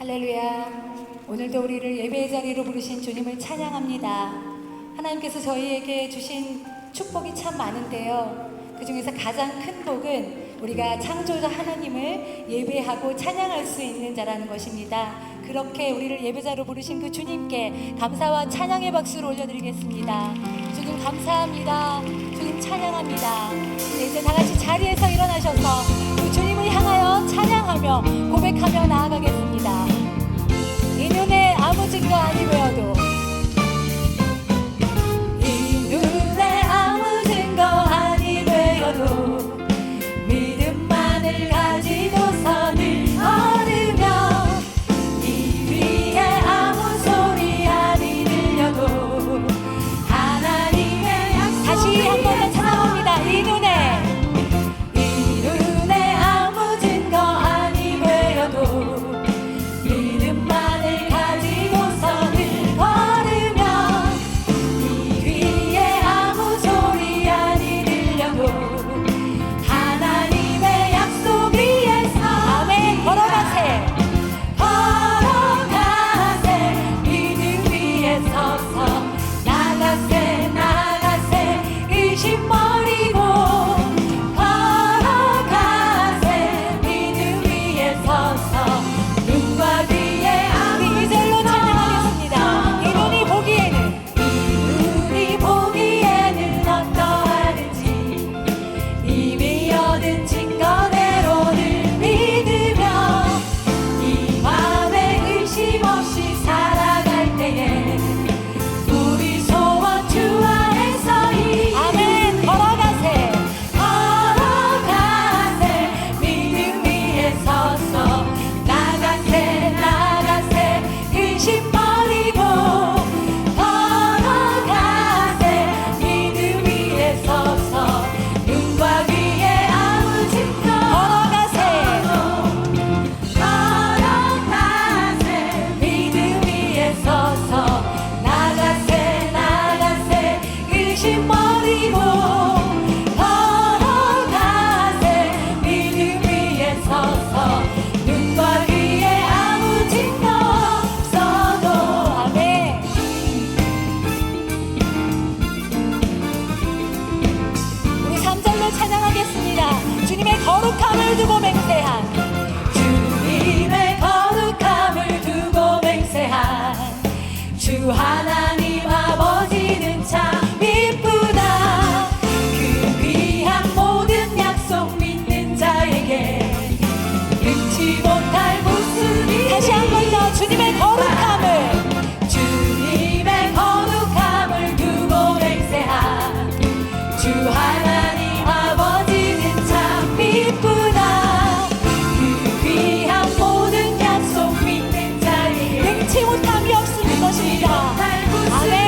할렐루야. 오늘도 우리를 예배의 자리로 부르신 주님을 찬양합니다. 하나님께서 저희에게 주신 축복이 참 많은데요, 그 중에서 가장 큰 복은 우리가 창조자 하나님을 예배하고 찬양할 수 있는 자라는 것입니다. 그렇게 우리를 예배자로 부르신 그 주님께 감사와 찬양의 박수를 올려드리겠습니다. 주님 감사합니다. 주님 찬양합니다. 네, 이제 다 같이 자리에서 일어나셔서 그 주님을 향하여 찬양하며 고백하며 나아가겠습니다. 이 눈에 아무 증거 아니 되어도, 이 눈에 아무 증거 아니 되어도 믿음만을 가지고서 늘 걸으며 이 위에 아무 소리 아니 들려도 하나님의 약속이 다시 한 번 더 찬양합니다. 이 눈에 아무 증거 아니 되어도 믿음만을 가지고서 늘 걸으며 이 위에 아무 소리 아니 들려도 하나님의 약속 위에서 아멘. 걸어가세 믿음 위에 서서 나가세 의심 버리고 걸어가세 믿음 위에 서서 눈과 귀에 아무 이절로 찬양하겠습니다. 이 눈이 보기에는 어떠하든지 이미 얻은 증거대로 늘 믿으며 이 밤에 의심 없이 살아갈 때에 우리 소원 주 안에서 아멘. 걸어가세 믿음 위에 서서 나가세 의심 버리고 걸어가세 믿음 위에 서서 눈과 귀에 아무 증거 걸어가세 믿음 위에 서서 나가세 의심 버리고 걸어가세 믿음 위에 서서 눈과 귀에 아무 증거 없어도 아멘. 우리 3절로 찬양하겠습니다. 주님의 거룩함을 두고 맹세한 주님의 거룩함을 두고 맹세한 주 하나님 아버지는 참 이쁘다. 그 귀한 모든 약속 믿는 자에게 끊지 못할 모습이 다시 한 번 더 주님의 거룩함을 두고 맹세한 주 하나님 아버지는 참 이쁘다. 그 귀한 모든 약속 믿는 자에게 끊지 못함이 없을 것입니다. 아멘.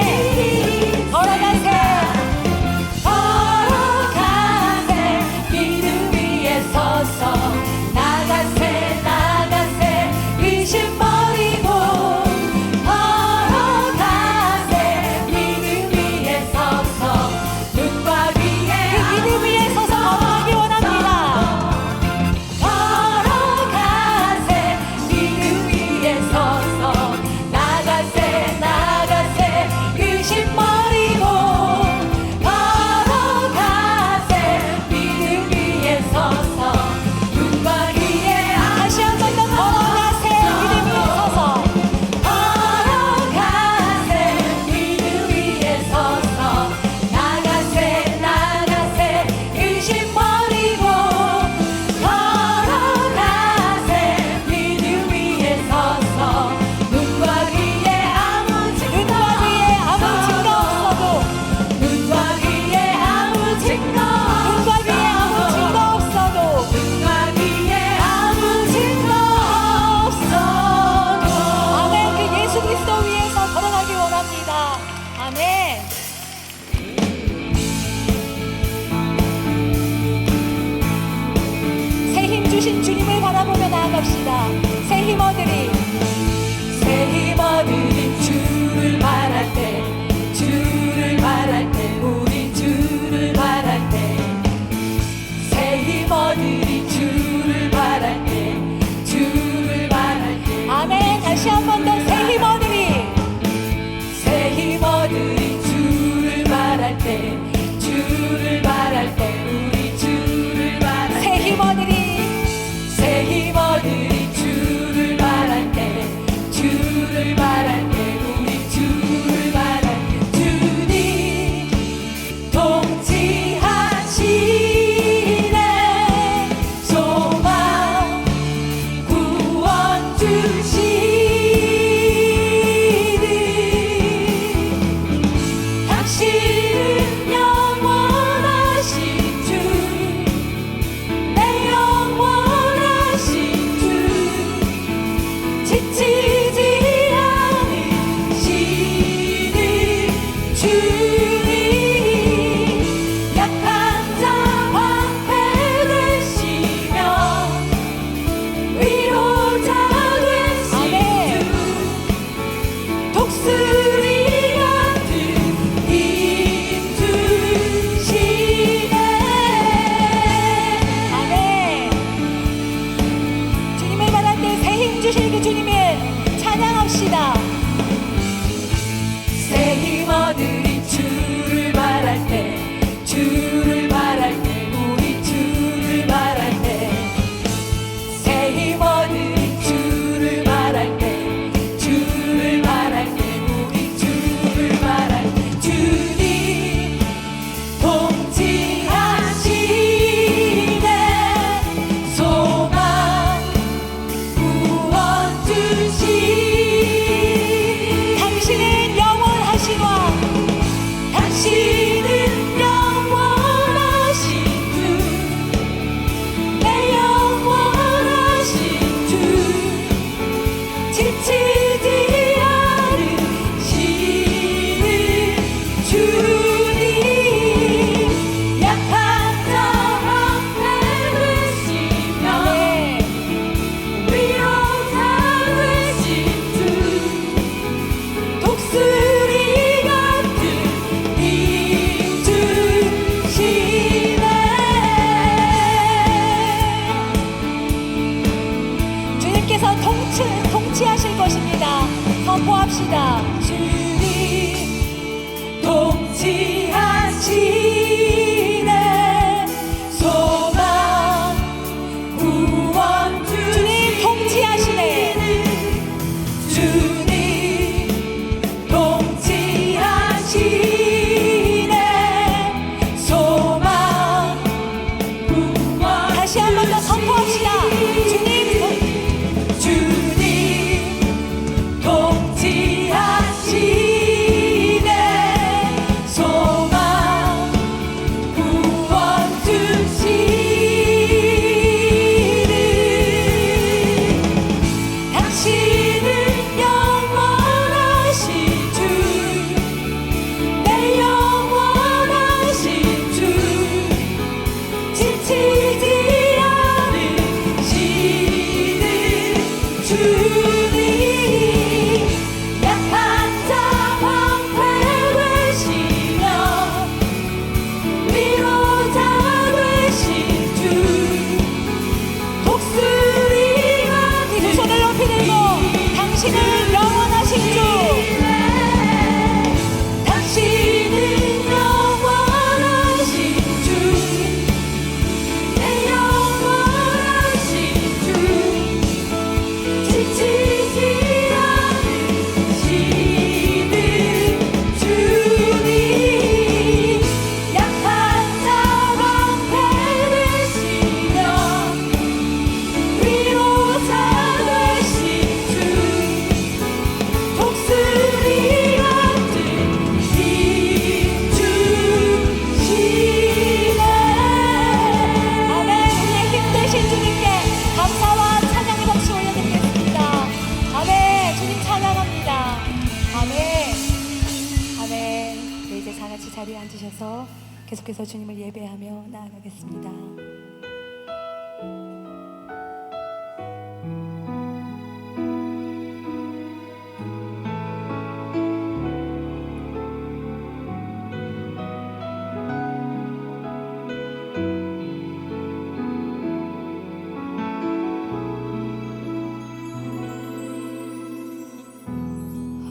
걸어가세 믿음 위에 서서 나가세 의심 버리고 걸어가세 믿음 위에 서서 눈과 귀에 그 믿음 위에 서서 걸어가기 원합니다. 걸어가세 믿음 위에 서서 나가세 의심 버리고 걸어가세 믿음 위에 서서 눈과 귀에 다시 한 번 더 걸어가세 믿음 위에 서서 걸어가세 믿음 위에 서서 나가세 의심 버리고 걸어가세 믿음 위에 서서 눈과 귀에 아무 증거 없어도 눈과 귀에 아무 증거 없어도 아멘. 그 예수 그리스도 위에서 걸어가기 원합니다. 아멘. 새 힘 주신 주님을 바라보며 나아갑시다. 새 힘 얻으리 주를 바랄 때 우리 주를 바랄 때 새 힘 얻으리 주를 바랄 때 아멘. 영원하신 주, 당신은 영원하신 주, 내 영원하신 주, 지치지 않으시는 주님, 약한 자 방패 되시며 위로자 되신 주, 독수리 같은 힘주시네. 아멘. 우리의 힘 되신 주님께 감사와 찬양의 박수 올려드리겠습니다. 아멘. 주님 찬양합니다. 아멘. 아멘. 네, 이제 다 같이 자리에 앉으셔서 계속해서 주님을 예배하며 나아가겠습니다.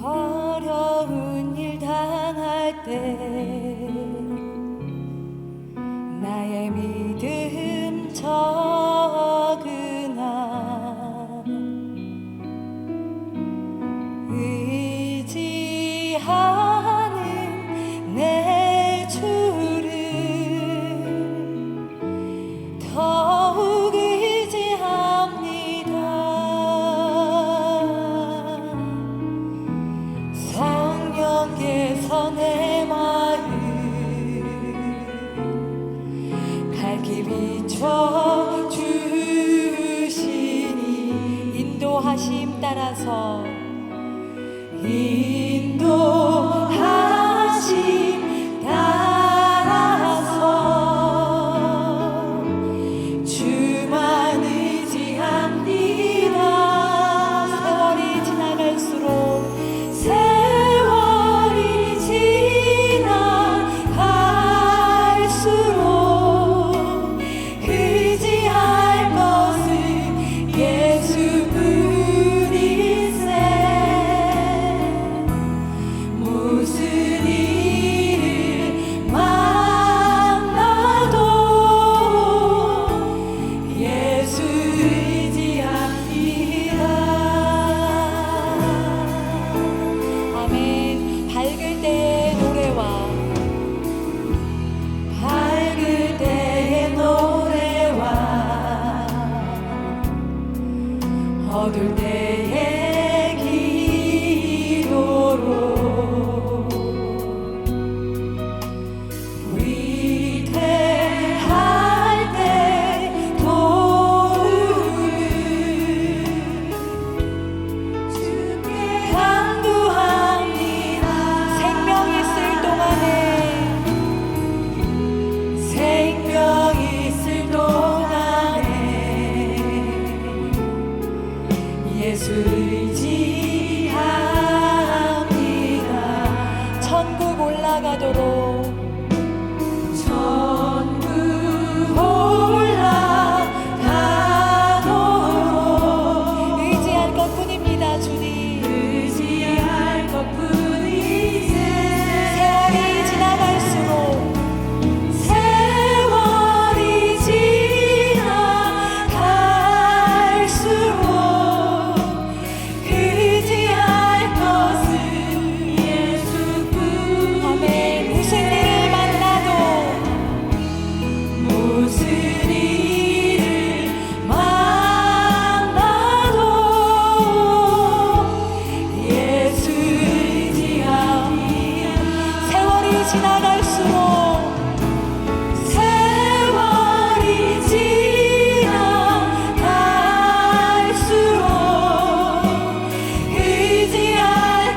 어려운 일 당할 때 나의 믿음 적으나 의지하는 내 주를 더욱 의지합니다. 성령께서 내 마음 갈 길 비춰주시니 인도하심 따라서 인도하심 따라서 주만 의지합니다. 세월이 지나갈수록 세월이 지나갈수록 의지할 것은 예수뿐이세. 무슨 일을 만나도 예수 의지합니다. 아멘. 밝을 때의 노래와 밝을 때의 노래와 어두울 때의 기도로 위대할 때 도움을 주께 간구합니다. 생명 있을 동안에 예수 의지합니다. 천국 올라가도록 천국 올라가도록 의지할 것뿐입니다. 주님 의지할 것뿐이세. 세월이 지나갈수록 세월이 지나갈수록 의지할 것은 예수뿐. 아멘. 무슨 일을 만나도 무슨 일을 만나도 예수 의지합니다. 세월이 지나갈수록 세월이 지나갈수록 의지할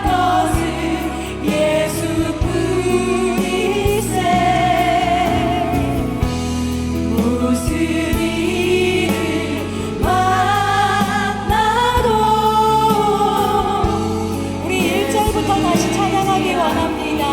것은 예수뿐이세. 무슨 일을 만나도 우리 1절부터 다시 찬양하기 원합니다.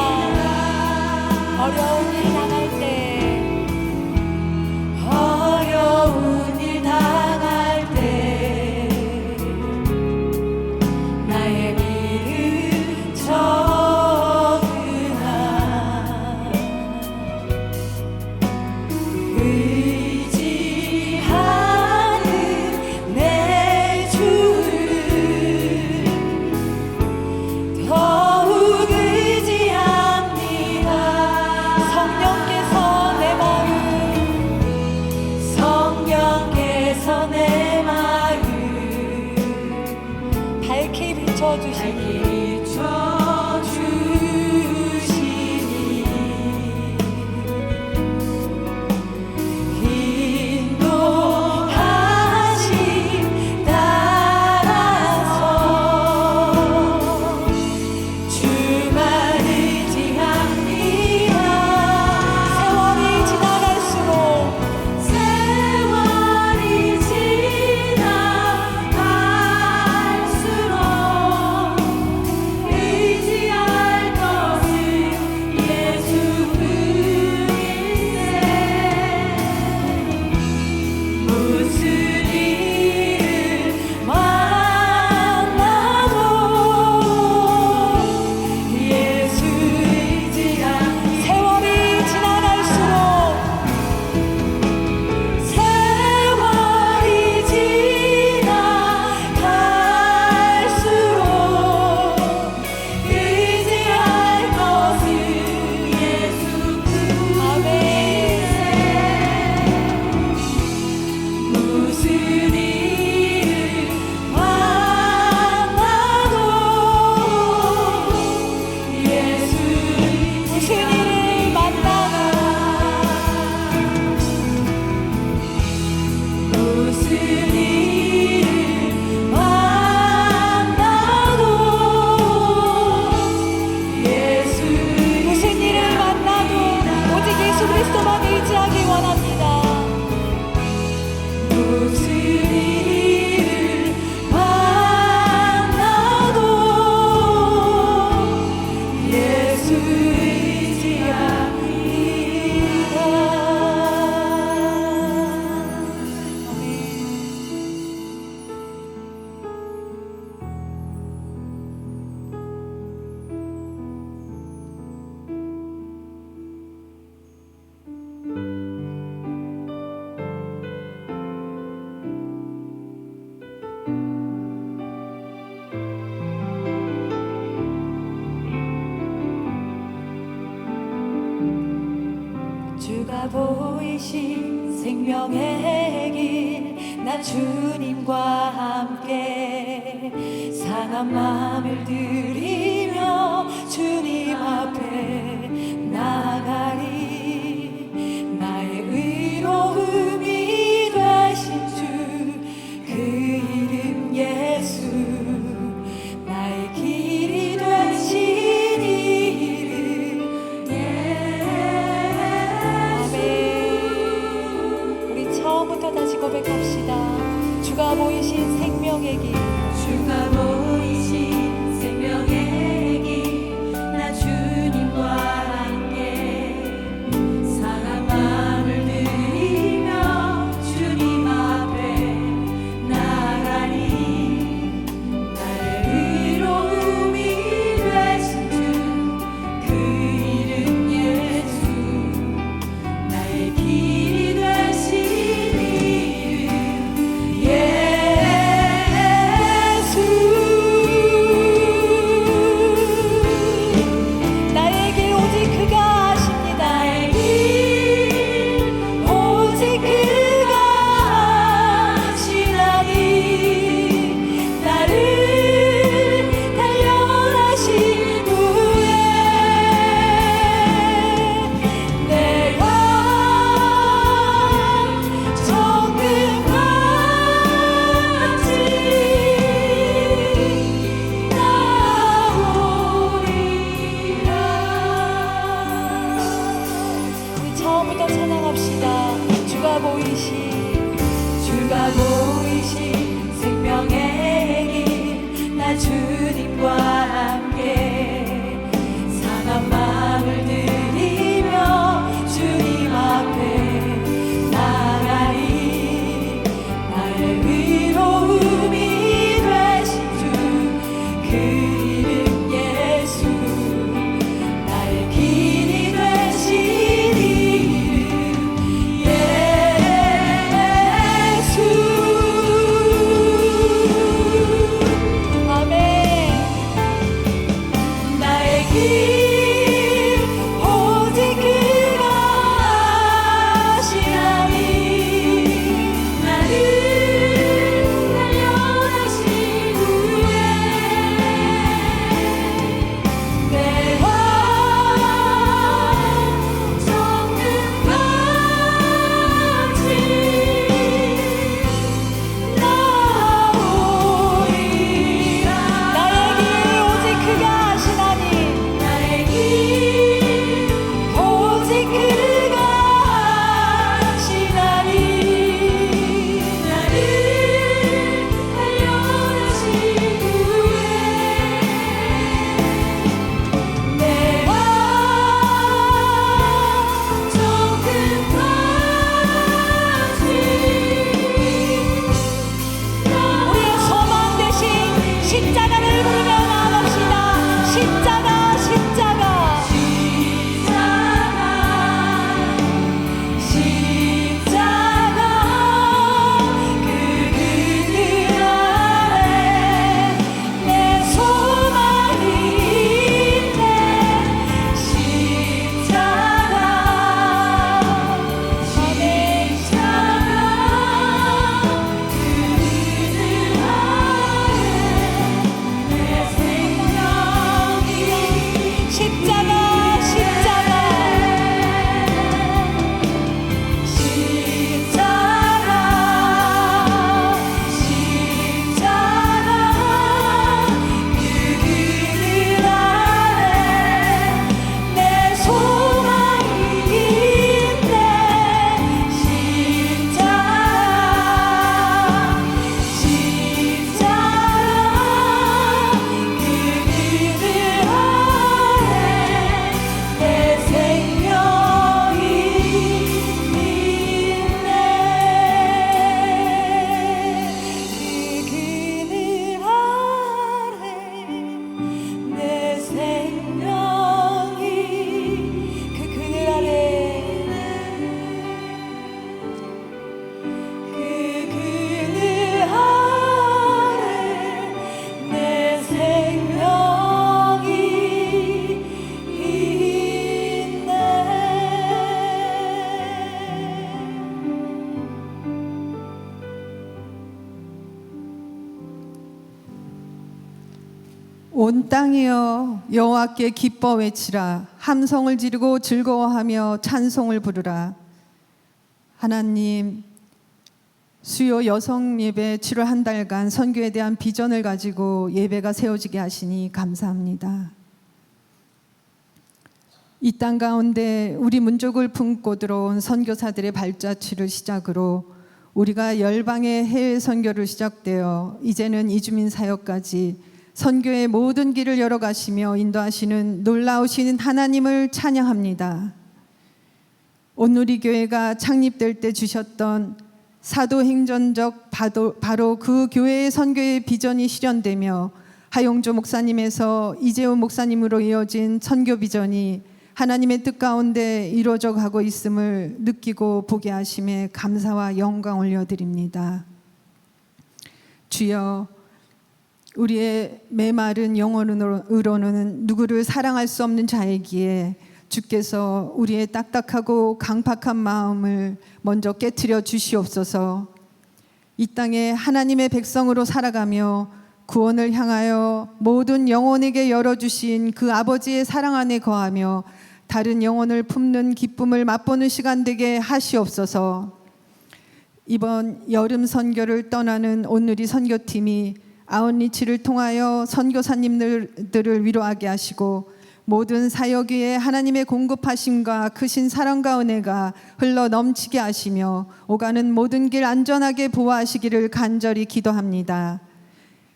주가 보이신 생명의 길 나 주님과 함께 상한 마음을 들이며 주님 앞에 나가리 나의 의로움이 되신 주 그 이름 예수 나의 길이 되신 이름 아멘. 우리 처음부터 다시 고백합시다. 주가 보이신 생명의 길 주가 보이신 생명의 길 나 주님과 함께 상한 마음을 들이며 주님 앞에 나가리 나의 의로움이 되신 주 그 이름 예수 나의 길이 되신 이름 나의 길 오직 그가 아십니다. 나의 길 오직 그가 아시나니 나를 단련하신 후에 내가 정금같이 우리 처음부터 찬양합시다. 주가 보이신 생명의 길 나 주님과 함께 상한 마음을 들이며 주님 앞에 나가리 나의 의로움이 되신 주 그 이름 예수 나의 길이 되신 이름 예수 아멘. 나의 길 오직 그가 아시나니 나를 단련하신 후에 내가 정금같이 나오리라 나의 길 오직 그가 아시나니 나의 땅이여 여호와께 기뻐 외치라. 함성을 지르고 즐거워하며 찬송을 부르라. 하나님, 수요 여성 예배 7월 한 달간 선교에 대한 비전을 가지고 예배가 세워지게 하시니 감사합니다. 이 땅 가운데 우리 민족을 품고 들어온 선교사들의 발자취를 시작으로 우리가 열방의 해외 선교를 시작되어 이제는 이주민 사역까지 선교의 모든 길을 열어가시며 인도하시는 놀라우신 하나님을 찬양합니다. 온누리 교회가 창립될 때 주셨던 사도행전적 바로 그 교회의 선교의 비전이 실현되며 하용조 목사님에서 이재호 목사님으로 이어진 선교 비전이 하나님의 뜻 가운데 이루어져 가고 있음을 느끼고 보게 하심에 감사와 영광 올려드립니다. 주여, 우리의 메마른 영혼으로는 누구를 사랑할 수 없는 자이기에 주께서 우리의 딱딱하고 강팍한 마음을 먼저 깨트려 주시옵소서. 이 땅에 하나님의 백성으로 살아가며 구원을 향하여 모든 영혼에게 열어주신 그 아버지의 사랑 안에 거하며 다른 영혼을 품는 기쁨을 맛보는 시간 되게 하시옵소서. 이번 여름 선교를 떠나는 온누리 선교팀이 아웃리치를 통하여 선교사님들을 위로하게 하시고 모든 사역 위에 하나님의 공급하심과 크신 사랑과 은혜가 흘러 넘치게 하시며 오가는 모든 길 안전하게 보호하시기를 간절히 기도합니다.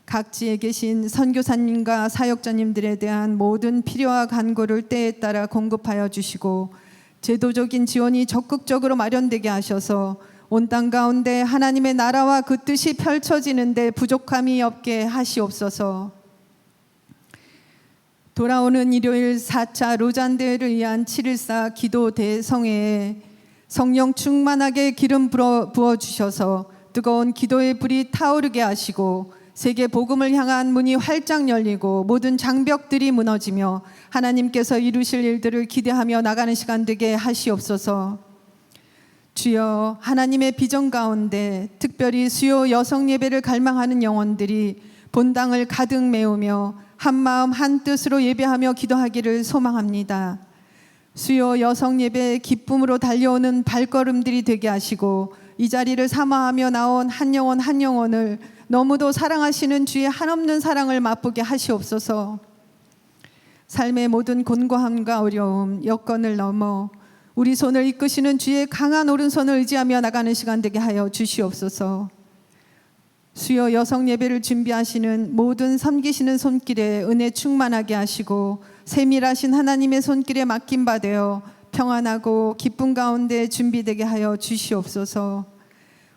각지에 계신 선교사님과 사역자님들에 대한 모든 필요와 간구를 때에 따라 공급하여 주시고 제도적인 지원이 적극적으로 마련되게 하셔서 온 땅 가운데 하나님의 나라와 그 뜻이 펼쳐지는데 부족함이 없게 하시옵소서. 돌아오는 일요일 4차 로잔대회를 위한 7.14 기도 대성회에 성령 충만하게 기름 부어주셔서 뜨거운 기도의 불이 타오르게 하시고 세계 복음을 향한 문이 활짝 열리고 모든 장벽들이 무너지며 하나님께서 이루실 일들을 기대하며 나가는 시간 되게 하시옵소서. 주여, 하나님의 비전 가운데 특별히 수요 여성 예배를 갈망하는 영혼들이 본당을 가득 메우며 한 마음 한 뜻으로 예배하며 기도하기를 소망합니다. 수요 여성 예배의 기쁨으로 달려오는 발걸음들이 되게 하시고 이 자리를 사모하며 나온 한 영혼 한 영혼을 너무도 사랑하시는 주의 한없는 사랑을 맛보게 하시옵소서. 삶의 모든 곤고함과 어려움, 여건을 넘어 우리 손을 이끄시는 주의 강한 오른손을 의지하며 나가는 시간 되게 하여 주시옵소서. 수요 여성 예배를 준비하시는 모든 섬기시는 손길에 은혜 충만하게 하시고 세밀하신 하나님의 손길에 맡긴 바 되어 평안하고 기쁨 가운데 준비되게 하여 주시옵소서.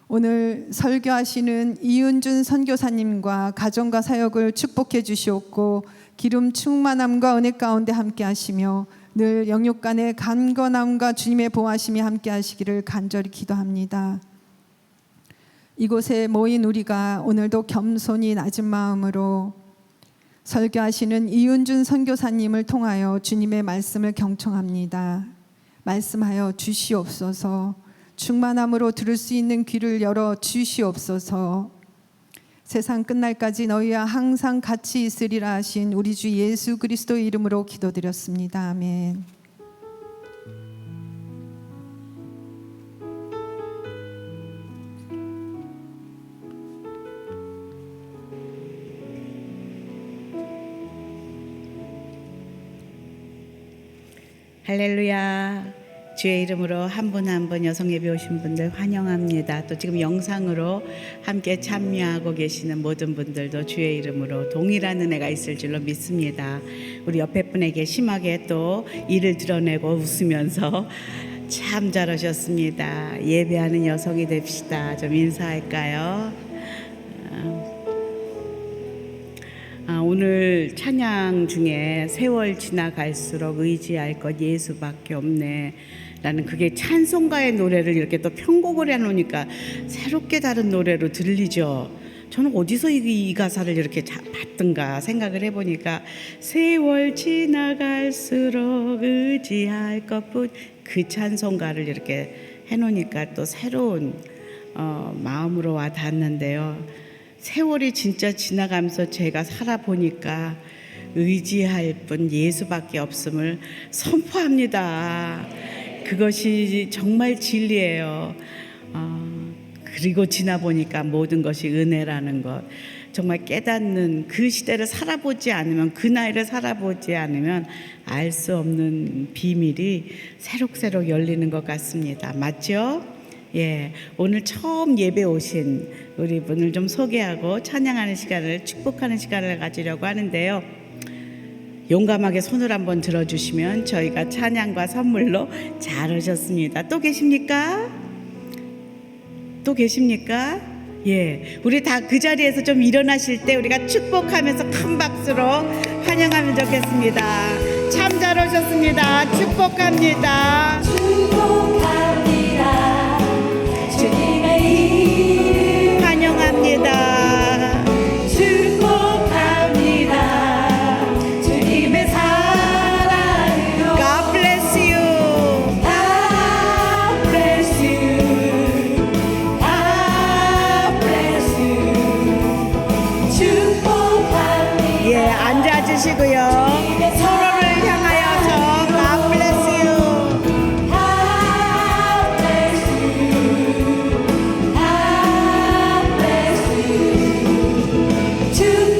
오늘 설교하시는 이은준 선교사님과 가정과 사역을 축복해 주시옵고 기름 충만함과 은혜 가운데 함께 하시며 늘 영육간의 간건함과 주님의 보호하심이 함께 하시기를 간절히 기도합니다. 이곳에 모인 우리가 오늘도 겸손히 낮은 마음으로 설교하시는 이은준 선교사님을 통하여 주님의 말씀을 경청합니다. 말씀하여 주시옵소서. 충만함으로 들을 수 있는 귀를 열어 주시옵소서. 세상 끝날까지 너희와 항상 같이 있으리라 하신 우리 주 예수 그리스도의 이름으로 기도드렸습니다. 아멘. 할렐루야. 주의 이름으로 한 분 한 분 여성 예배 오신 분들 환영합니다. 또 지금 영상으로 함께 참여하고 계시는 모든 분들도 주의 이름으로 동일한 은혜가 있을 줄로 믿습니다. 우리 옆에 분에게 심하게 또 이를 드러내고 웃으면서 참 잘하셨습니다. 예배하는 여성이 됩시다. 좀 인사할까요? 오늘 찬양 중에 세월 지나갈수록 의지할 것 예수밖에 없네 라는 그게 찬송가의 노래를 이렇게 또 편곡을 해놓으니까 새롭게 다른 노래로 들리죠. 저는 어디서 이 가사를 이렇게 봤던가 생각을 해보니까 세월 지나갈수록 의지할 것뿐 그 찬송가를 이렇게 해놓으니까 또 새로운 마음으로 와 닿았는데요. 세월이 진짜 지나가면서 제가 살아보니까 의지할 분 예수밖에 없음을 선포합니다. 그것이 정말 진리예요. 그리고 지나 보니까 모든 것이 은혜라는 것, 정말 깨닫는 그 시대를 살아보지 않으면, 그 나이를 살아보지 않으면 알 수 없는 비밀이 새록새록 열리는 것 같습니다. 맞죠? 예, 오늘 처음 예배 오신 우리 분을 좀 소개하고 찬양하는 시간을, 축복하는 시간을 가지려고 하는데요. 용감하게 손을 한번 들어주시면 저희가 찬양과 선물로 잘 오셨습니다. 또 계십니까? 또 계십니까? 예, 우리 다 그 자리에서 좀 일어나실 때 우리가 축복하면서 큰 박수로 환영하면 좋겠습니다. 참 잘 오셨습니다. 축복합니다. 축복합니다. 주님의 이름 환영합니다. 축복합니다. 주님의 사랑으로 God bless you. God bless you. God bless you. 축복합니다. 예, 앉아주시고요. 서로를 향하여서 God bless you. God bless you. God bless you.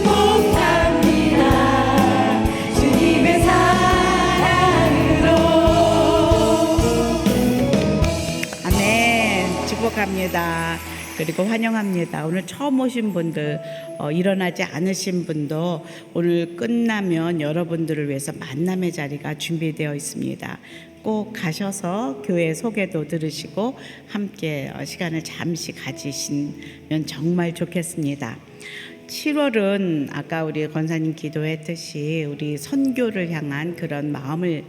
축복합니다. 주님의 사랑으로. 아멘. 축복합니다. 그리고 환영합니다. 오늘 처음 오신 분들, 일어나지 않으신 분도 오늘 끝나면 여러분들을 위해서 만남의 자리가 준비되어 있습니다. 꼭 가셔서 교회 소개도 들으시고 함께 시간을 잠시 가지시면 정말 좋겠습니다. 7월은 아까 우리 권사님 기도했듯이 우리 선교를 향한 그런 마음을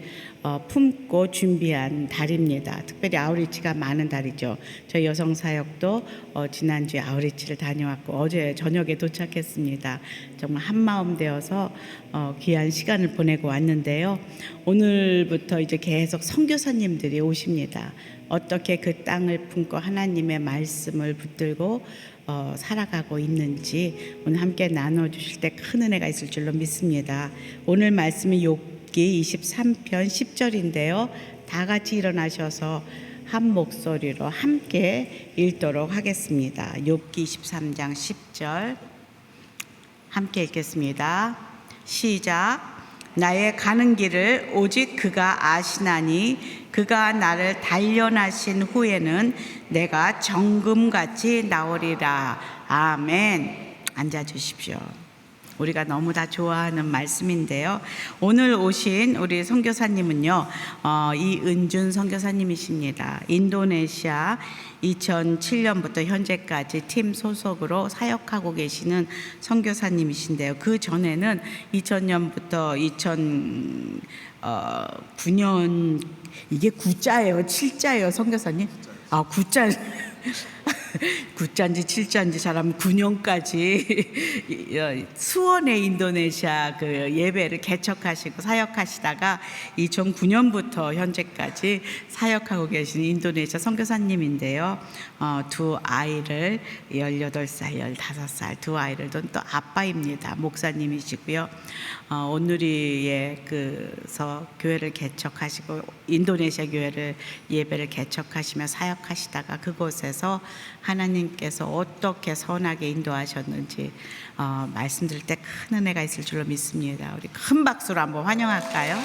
품고 준비한 달입니다. 특별히 아우리치가 많은 달이죠. 저희 여성사역도 지난주에 아우리치를 다녀왔고 어제 저녁에 도착했습니다. 정말 한마음 되어서 귀한 시간을 보내고 왔는데요. 오늘부터 이제 계속 선교사님들이 오십니다. 어떻게 그 땅을 품고 하나님의 말씀을 붙들고 살아가고 있는지 오늘 함께 나눠주실 때 큰 은혜가 있을 줄로 믿습니다. 오늘 말씀이 욥기 23편 10절인데요. 다 같이 일어나셔서 한 목소리로 함께 읽도록 하겠습니다. 욥기 23장 10절 함께 읽겠습니다. 시작. 나의 가는 길을 오직 그가 아시나니 그가 나를 단련하신 후에는 내가 정금같이 나오리라. 아멘. 앉아주십시오. 우리가 너무 다 좋아하는 말씀인데요. 오늘 오신 우리 선교사님은요, 이은준 선교사님이십니다. 인도네시아 2007년부터 현재까지 팀 소속으로 사역하고 계시는 선교사님이신데요. 그 전에는 2000년부터 2009년 이게 9자예요, 7자예요, 선교사님? 아, 9자. 9자인지 7자인지 잘하면 9년까지 수원의 인도네시아 그 예배를 개척하시고 사역하시다가 2009년부터 현재까지 사역하고 계신 인도네시아 선교사님인데요. 두 아이를 18살, 15살 두 아이를 둔 또 아빠입니다. 목사님이시고요. 오누리에 그서 교회를 개척하시고 인도네시아 교회를 예배를 개척하시며 사역하시다가 그곳에서 하나님께서 어떻게 선하게 인도하셨는지 말씀드릴 때 큰 은혜가 있을 줄로 믿습니다. 우리 큰 박수로 한번 환영할까요?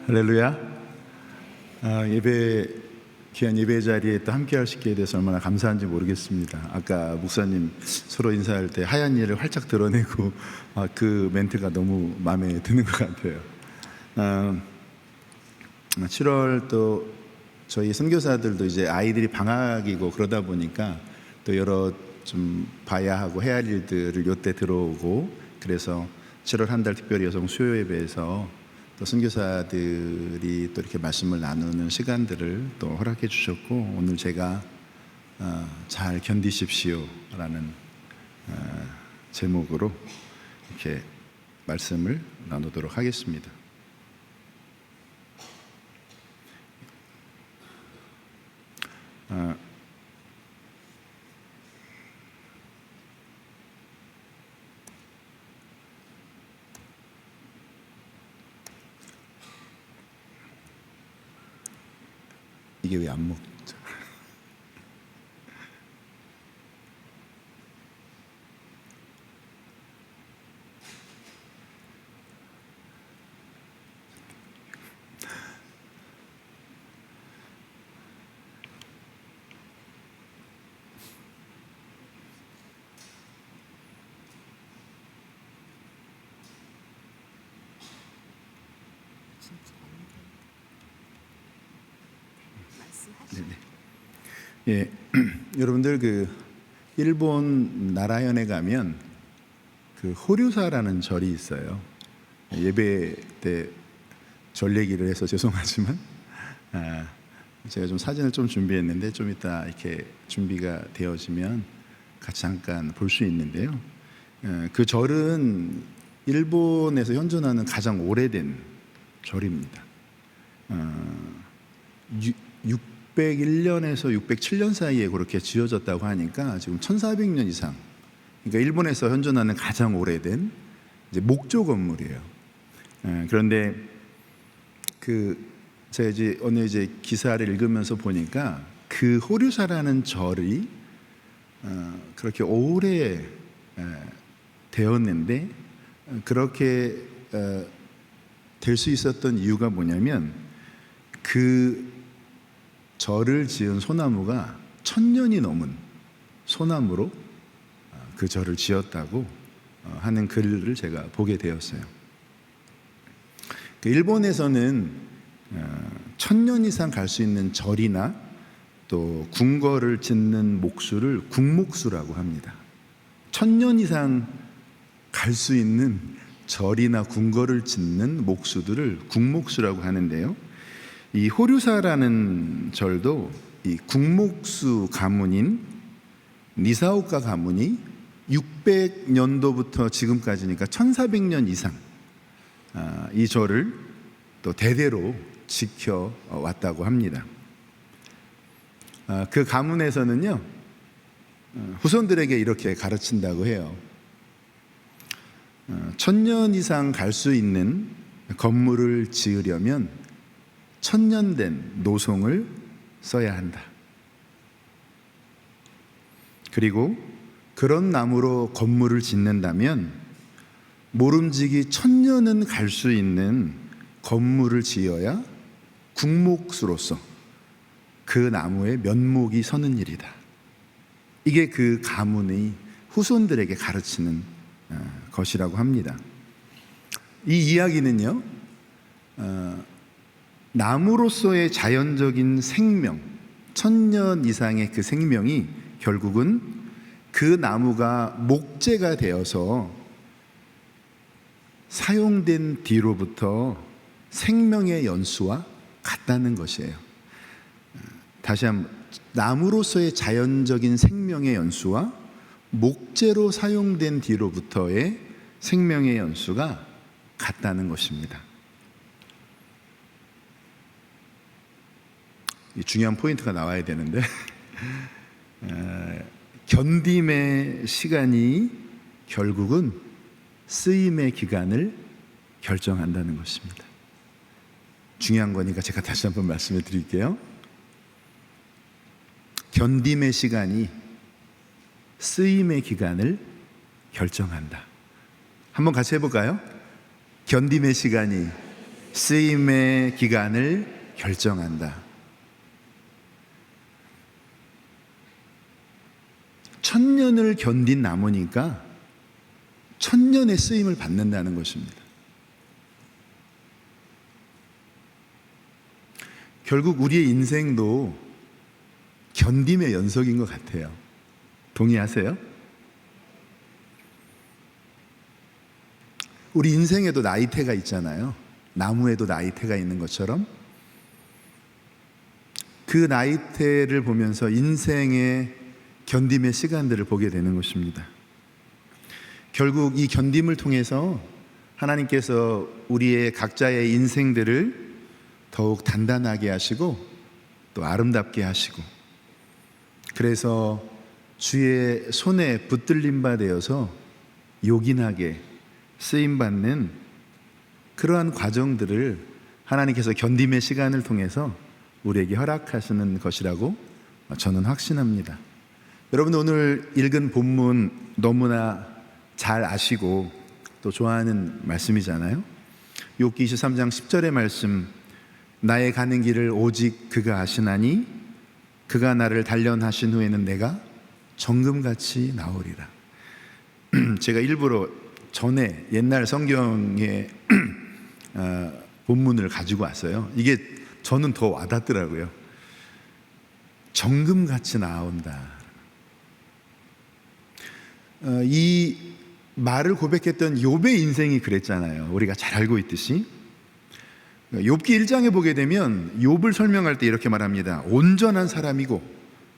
할렐루야. 귀한 예배 자리에 또 함께 할 수 있게 돼서 얼마나 감사한지 모르겠습니다. 아까 목사님 서로 인사할 때 하얀 일을 활짝 드러내고 그 멘트가 너무 마음에 드는 것 같아요. 7월 또 저희 선교사들도 이제 아이들이 방학이고 그러다 보니까 또 여러 좀 봐야 하고 해야 할 일들을 요때 들어오고, 그래서 7월 한 달 특별히 여성 수요 예배에서 또 선교사들이 또 이렇게 말씀을 나누는 시간들을 또 허락해 주셨고, 오늘 제가 잘 견디십시오라는 제목으로 이렇게 말씀을 나누도록 하겠습니다. 이게 왜 안 먹죠? 네네. 예, 여러분들 그 일본 나라현에 가면 그 호류사라는 절이 있어요. 예배 때 절 얘기를 해서 죄송하지만 제가 좀 사진을 좀 준비했는데 좀 이따 이렇게 준비가 되어지면 같이 잠깐 볼 수 있는데요. 그 절은 일본에서 현존하는 가장 오래된 절입니다. 601년에서 607년 사이에 그렇게 지어졌다고 하니까 지금 1400년 이상, 그러니까 일본에서 현존하는 가장 오래된 이제 목조 건물이에요. 그런데 제가 이제 오늘 이제 기사를 읽으면서 보니까 그 호류사라는 절이 그렇게 오래 되었는데 그렇게 될 수 있었던 이유가 뭐냐면 그 절을 지은 소나무가 1000년이 넘은 소나무로 그 절을 지었다고 하는 글을 제가 보게 되었어요. 일본에서는 1000년 이상 갈 수 있는 절이나 또 궁궐을 짓는 목수를 궁목수라고 합니다. 1000년 이상 갈 수 있는 절이나 궁궐을 짓는 목수들을 궁목수라고 하는데요. 이 호류사라는 절도 이 궁목수 가문인 니사오카 가문이 600년도부터 지금까지니까 1400년 이상 이 절을 또 대대로 지켜왔다고 합니다. 그 가문에서는요, 후손들에게 이렇게 가르친다고 해요. 1000년 이상 갈 수 있는 건물을 지으려면 1000년 된 노송을 써야 한다. 그리고 그런 나무로 건물을 짓는다면 모름지기 1000년은 갈 수 있는 건물을 지어야 궁목수로서 그 나무에 면목이 서는 일이다. 이게 그 가문의 후손들에게 가르치는 것이라고 합니다. 이 이야기는요, 나무로서의 자연적인 생명, 1000년 이상의 그 생명이 결국은 그 나무가 목재가 되어서 사용된 뒤로부터 생명의 연수와 같다는 것이에요. 다시 한번, 나무로서의 자연적인 생명의 연수와 목재로 사용된 뒤로부터의 생명의 연수가 같다는 것입니다. 이 중요한 포인트가 나와야 되는데 견딤의 시간이 결국은 쓰임의 기간을 결정한다는 것입니다. 중요한 거니까 제가 다시 한번 말씀해 드릴게요. 견딤의 시간이 쓰임의 기간을 결정한다. 한번 같이 해볼까요? 견딤의 시간이 쓰임의 기간을 결정한다. 1000년을 견딘 나무니까 1000년의 쓰임을 받는다는 것입니다. 결국 우리의 인생도 견딤의 연속인 것 같아요. 동의하세요? 우리 인생에도 나이테가 있잖아요. 나무에도 나이테가 있는 것처럼 그 나이테를 보면서 인생의 견딤의 시간들을 보게 되는 것입니다. 결국 이 견딤을 통해서 하나님께서 우리의 각자의 인생들을 더욱 단단하게 하시고 또 아름답게 하시고, 그래서 주의 손에 붙들림 바 되어서 요긴하게 쓰임받는 그러한 과정들을 하나님께서 견딤의 시간을 통해서 우리에게 허락하시는 것이라고 저는 확신합니다. 여러분, 오늘 읽은 본문 너무나 잘 아시고 또 좋아하는 말씀이잖아요. 욥기 23장 10절의 말씀, 나의 가는 길을 오직 그가 아시나니 그가 나를 단련하신 후에는 내가 정금같이 나오리라. 제가 일부러 전에 옛날 성경의 본문을 가지고 왔어요. 이게 저는 더 와닿더라고요. 정금같이 나온다. 이 말을 고백했던 욥의 인생이 그랬잖아요. 우리가 잘 알고 있듯이. 욥기 1장에 보게 되면 욥을 설명할 때 이렇게 말합니다. 온전한 사람이고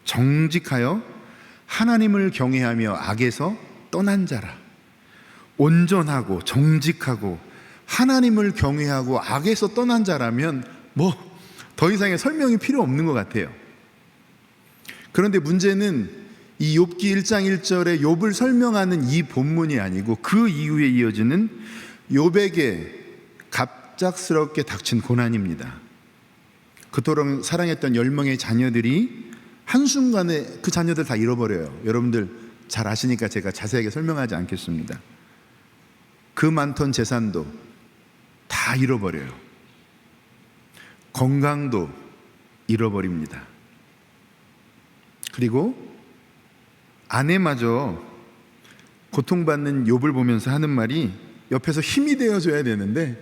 정직하여 하나님을 경외하며 악에서 떠난 자라. 온전하고 정직하고 하나님을 경외하고 악에서 떠난 자라면 뭐 더 이상의 설명이 필요 없는 것 같아요. 그런데 문제는 이 욥기 1장 1절에 욥을 설명하는 이 본문이 아니고 그 이후에 이어지는 욥에게 갑작스럽게 닥친 고난입니다. 그토록 사랑했던 10명의 자녀들이 한순간에 그 자녀들 다 잃어버려요. 여러분들 잘 아시니까 제가 자세하게 설명하지 않겠습니다. 그 많던 재산도 다 잃어버려요. 건강도 잃어버립니다. 그리고 아내마저 고통받는 욥을 보면서 하는 말이 옆에서 힘이 되어줘야 되는데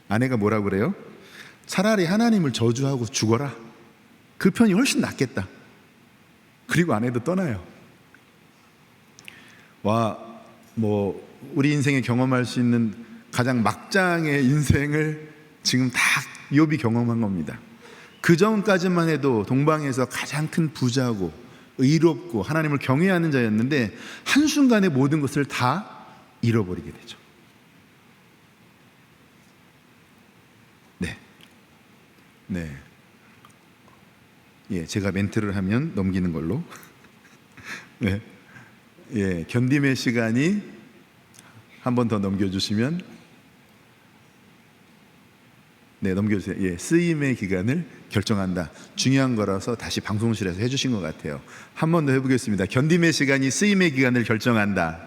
아내가 뭐라고 그래요? 차라리 하나님을 저주하고 죽어라. 그 편이 훨씬 낫겠다. 그리고 아내도 떠나요. 우리 인생에 경험할 수 있는 가장 막장의 인생을 지금 다 욥이 경험한 겁니다. 그 전까지만 해도 동방에서 가장 큰 부자고 의롭고 하나님을 경외하는 자였는데 한순간에 모든 것을 다 잃어버리게 되죠. 제가 멘트를 하면 넘기는 걸로. 견딤의 시간이 한 번 더 넘겨주시면. 넘겨주세요. 쓰임의 기간을 결정한다. 중요한 거라서 다시 방송실에서 해주신 것 같아요. 한 번 더 해보겠습니다. 견딤의 시간이 쓰임의 기간을 결정한다.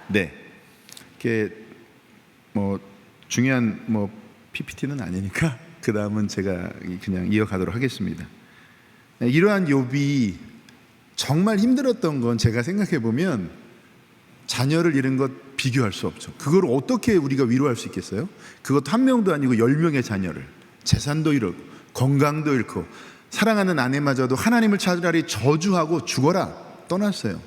이렇게 중요한 PPT는 아니니까 그 다음은 제가 그냥 이어가도록 하겠습니다. 이러한 욥이 정말 힘들었던 건 제가 생각해 보면 자녀를 잃은 것 비교할 수 없죠. 그걸 어떻게 우리가 위로할 수 있겠어요? 그것도 한 명도 아니고 10명의 자녀를, 재산도 잃고 건강도 잃고 사랑하는 아내마저도 하나님을 차라리 저주하고 죽어라 떠났어요.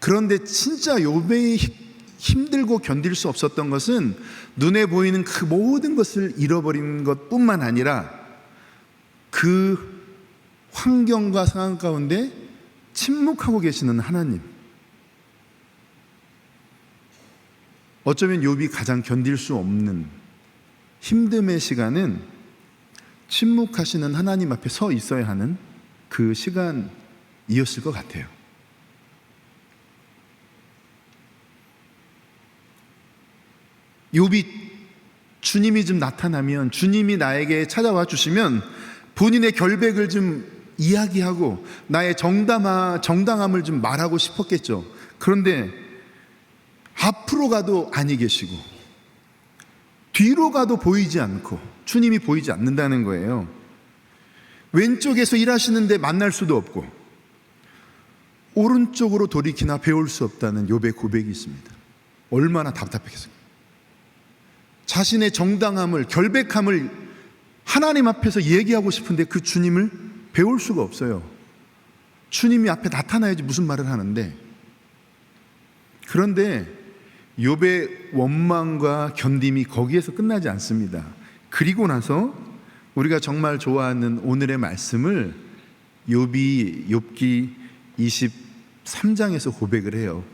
그런데 진짜 욥의 힘들고 견딜 수 없었던 것은 눈에 보이는 그 모든 것을 잃어버린 것뿐만 아니라 그 환경과 상황 가운데 침묵하고 계시는 하나님. 어쩌면 욥이 가장 견딜 수 없는 힘듦의 시간은 침묵하시는 하나님 앞에 서 있어야 하는 그 시간이었을 것 같아요. 욥이 주님이 좀 나타나면, 주님이 나에게 찾아와 주시면 본인의 결백을 좀 이야기하고 나의 정당함을 좀 말하고 싶었겠죠. 그런데 앞으로 가도 아니 계시고 뒤로 가도 보이지 않고 주님이 보이지 않는다는 거예요. 왼쪽에서 일하시는데 만날 수도 없고 오른쪽으로 돌이키나 배울 수 없다는 욥의 고백이 있습니다. 얼마나 답답했겠어요. 자신의 정당함을, 결백함을 하나님 앞에서 얘기하고 싶은데 그 주님을 배울 수가 없어요. 주님이 앞에 나타나야지 무슨 말을 하는데. 그런데 욥의 원망과 견딤이 거기에서 끝나지 않습니다. 그리고 나서 우리가 정말 좋아하는 오늘의 말씀을 욥기 23장에서 고백을 해요.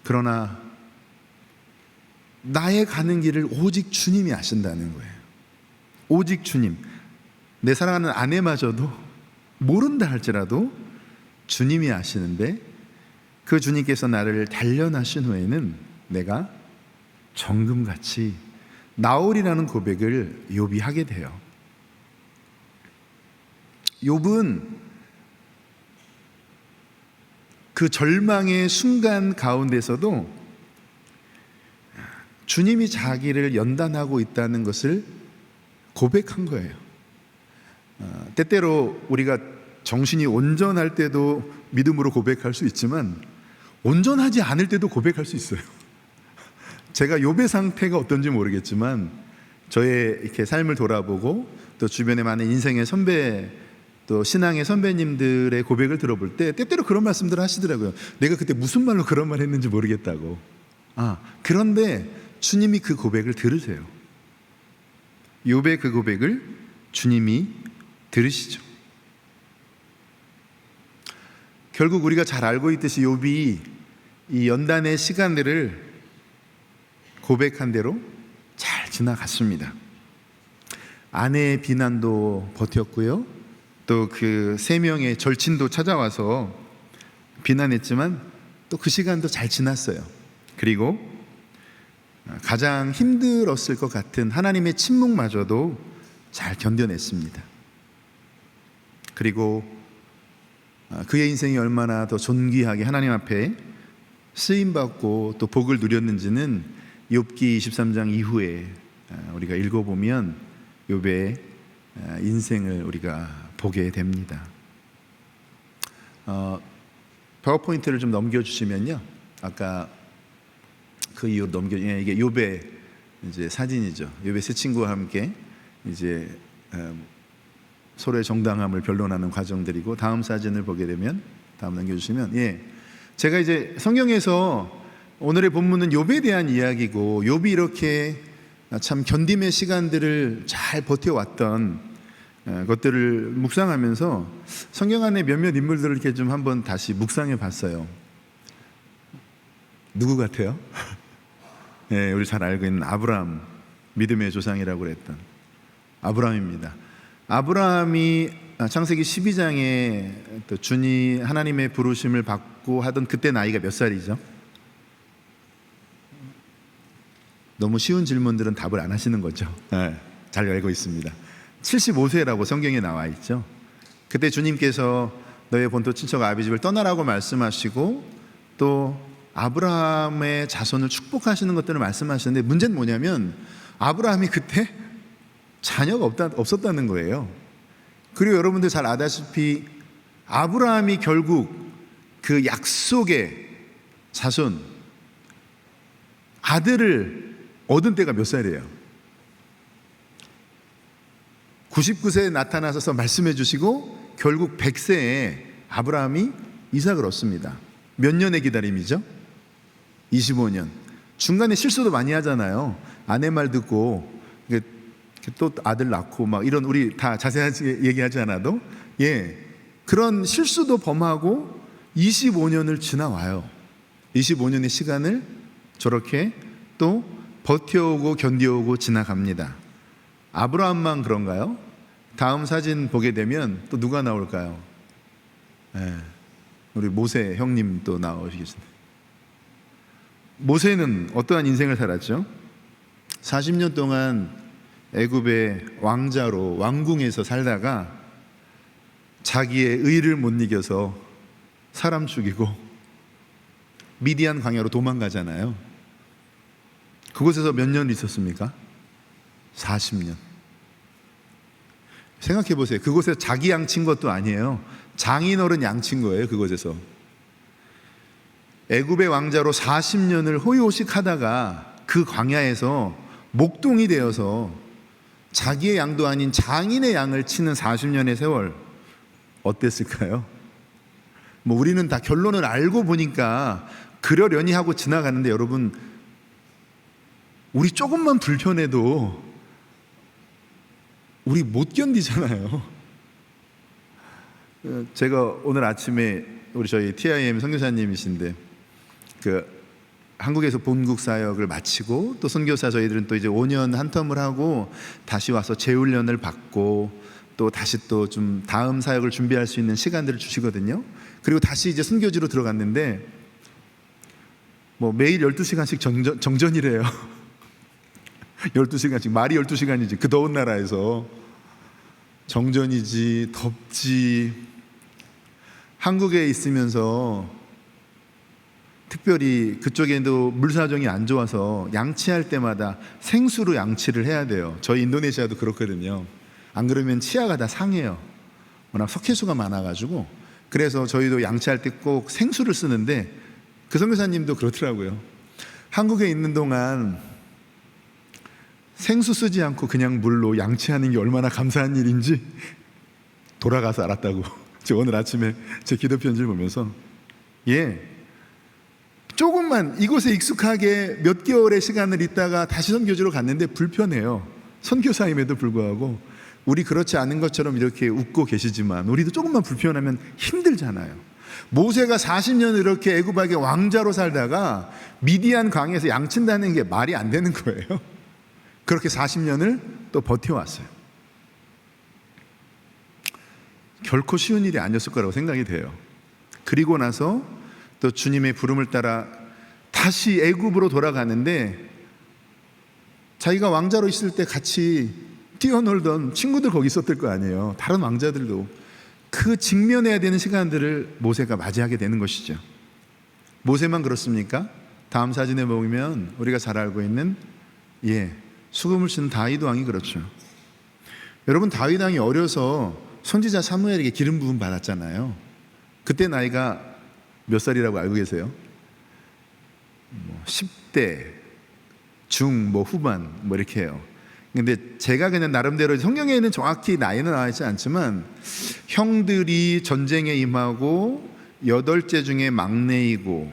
그러나 나의 가는 길을 오직 주님이 아신다는 거예요. 오직 주님. 내 사랑하는 아내마저도 모른다 할지라도 주님이 아시는데 그 주님께서 나를 단련하신 후에는 내가 정금같이 나올이라는 고백을 욥이 하게 돼요. 욥은 그 절망의 순간 가운데서도 주님이 자기를 연단하고 있다는 것을 고백한 거예요. 때때로 우리가 정신이 온전할 때도 믿음으로 고백할 수 있지만 온전하지 않을 때도 고백할 수 있어요. 제가 욥의 상태가 어떤지 모르겠지만 저의 이렇게 삶을 돌아보고 또 주변에 많은 인생의 선배 또 신앙의 선배님들의 고백을 들어볼 때 때때로 그런 말씀들을 하시더라고요. 내가 그때 무슨 말로 그런 말 했는지 모르겠다고. 그런데 주님이 그 고백을 들으세요. 욥의 그 고백을 주님이 들으시죠. 결국 우리가 잘 알고 있듯이 욥이 이 연단의 시간들을 고백한 대로 잘 지나갔습니다. 아내의 비난도 버텼고요. 또 그 3명의 절친도 찾아와서 비난했지만 또 그 시간도 잘 지났어요. 그리고 가장 힘들었을 것 같은 하나님의 침묵마저도 잘 견뎌냈습니다. 그리고 그의 인생이 얼마나 더 존귀하게 하나님 앞에 쓰임받고 또 복을 누렸는지는 욥기 23장 이후에 우리가 읽어보면 욥의 인생을 우리가 보게 됩니다. 파워포인트를 좀 넘겨주시면요. 아까 그 이후로 이게 욥의 이제 사진이죠. 욥의 세 친구와 함께 이제 서로의 정당함을 변론하는 과정들이고, 다음 사진을 보게 되면 다음 넘겨주시면, 제가 이제 성경에서 오늘의 본문은 욥에 대한 이야기고, 욥이 이렇게 참 견딤의 시간들을 잘 버텨왔던 것들을 묵상하면서 성경 안에 몇몇 인물들을 이렇게 좀 한번 다시 묵상해 봤어요. 누구 같아요? 우리 잘 알고 있는 아브라함, 믿음의 조상이라고 그랬던 아브라함입니다. 아브라함이 창세기 12장에 또 주님 하나님의 부르심을 받고 하던 그때 나이가 몇 살이죠? 너무 쉬운 질문들은 답을 안 하시는 거죠. 잘 알고 있습니다. 75세라고 성경에 나와 있죠. 그때 주님께서 너의 본토 친척 아비집을 떠나라고 말씀하시고 또 아브라함의 자손을 축복하시는 것들을 말씀하시는데, 문제는 뭐냐면 아브라함이 그때 자녀가 없었다는 거예요. 그리고 여러분들 잘 아다시피 아브라함이 결국 그 약속의 자손 아들을 얻은 때가 몇 살이에요? 99세에 나타나셔서 말씀해 주시고 결국 100세에 아브라함이 이삭을 얻습니다. 몇 년의 기다림이죠? 25년. 중간에 실수도 많이 하잖아요. 아내 말 듣고 또 아들 낳고 막 이런, 우리 다 자세하게 얘기하지 않아도 그런 실수도 범하고 25년을 지나와요. 25년의 시간을 저렇게 또 버텨오고 견뎌오고 지나갑니다. 아브라함만 그런가요? 다음 사진 보게 되면 또 누가 나올까요? 우리 모세 형님 또 나오시겠습니다. 모세는 어떠한 인생을 살았죠? 40년 동안 애굽의 왕자로 왕궁에서 살다가 자기의 의를 못 이겨서 사람 죽이고 미디안 광야로 도망가잖아요. 그곳에서 몇 년 있었습니까? 40년. 생각해 보세요. 그곳에서 자기 양친 것도 아니에요. 장인어른 양친 거예요. 그곳에서 애굽의 왕자로 40년을 호의호식 하다가 그 광야에서 목동이 되어서 자기의 양도 아닌 장인의 양을 치는 40년의 세월, 어땠을까요? 우리는 다 결론을 알고 보니까 그러려니 하고 지나가는데, 여러분, 우리 조금만 불편해도 우리 못 견디잖아요. 제가 오늘 아침에 우리 저희 TIM 선교사님이신데 한국에서 본국 사역을 마치고 또 선교사 저희들은 또 이제 5년 한 텀을 하고 다시 와서 재훈련을 받고 또 다시 또 좀 다음 사역을 준비할 수 있는 시간들을 주시거든요. 그리고 다시 이제 선교지로 들어갔는데 매일 12시간씩 정전이래요. 12시간씩, 말이 12시간이지. 그 더운 나라에서 정전이지, 덥지. 한국에 있으면서 특별히 그쪽에도 물사정이 안 좋아서 양치할 때마다 생수로 양치를 해야 돼요. 저희 인도네시아도 그렇거든요. 안 그러면 치아가 다 상해요. 워낙 석회수가 많아가지고. 그래서 저희도 양치할 때 꼭 생수를 쓰는데 그 선교사님도 그렇더라고요. 한국에 있는 동안 생수 쓰지 않고 그냥 물로 양치하는 게 얼마나 감사한 일인지 돌아가서 알았다고. 제가 오늘 아침에 제 기도 편지를 보면서 조금만 이곳에 익숙하게 몇 개월의 시간을 있다가 다시 선교지로 갔는데 불편해요. 선교사임에도 불구하고. 우리 그렇지 않은 것처럼 이렇게 웃고 계시지만 우리도 조금만 불편하면 힘들잖아요. 모세가 40년 이렇게 애굽에게 왕자로 살다가 미디안 강에서 양친다는 게 말이 안 되는 거예요. 그렇게 40년을 또 버텨왔어요. 결코 쉬운 일이 아니었을 거라고 생각이 돼요. 그리고 나서 또 주님의 부름을 따라 다시 애굽으로 돌아가는데 자기가 왕자로 있을 때 같이 뛰어놀던 친구들 거기 있었을 거 아니에요. 다른 왕자들도. 그 직면해야 되는 시간들을 모세가 맞이하게 되는 것이죠. 모세만 그렇습니까? 다음 사진에 보면 우리가 잘 알고 있는 수금을 치는 다윗 왕이 그렇죠. 여러분, 다윗 왕이 어려서 선지자 사무엘에게 기름 부음 받았잖아요. 그때 나이가 몇 살이라고 알고 계세요? 10대, 중, 후반 이렇게 해요. 근데 제가 그냥 나름대로 성경에는 정확히 나이는 나와 있지 않지만 형들이 전쟁에 임하고 8째 중에 막내이고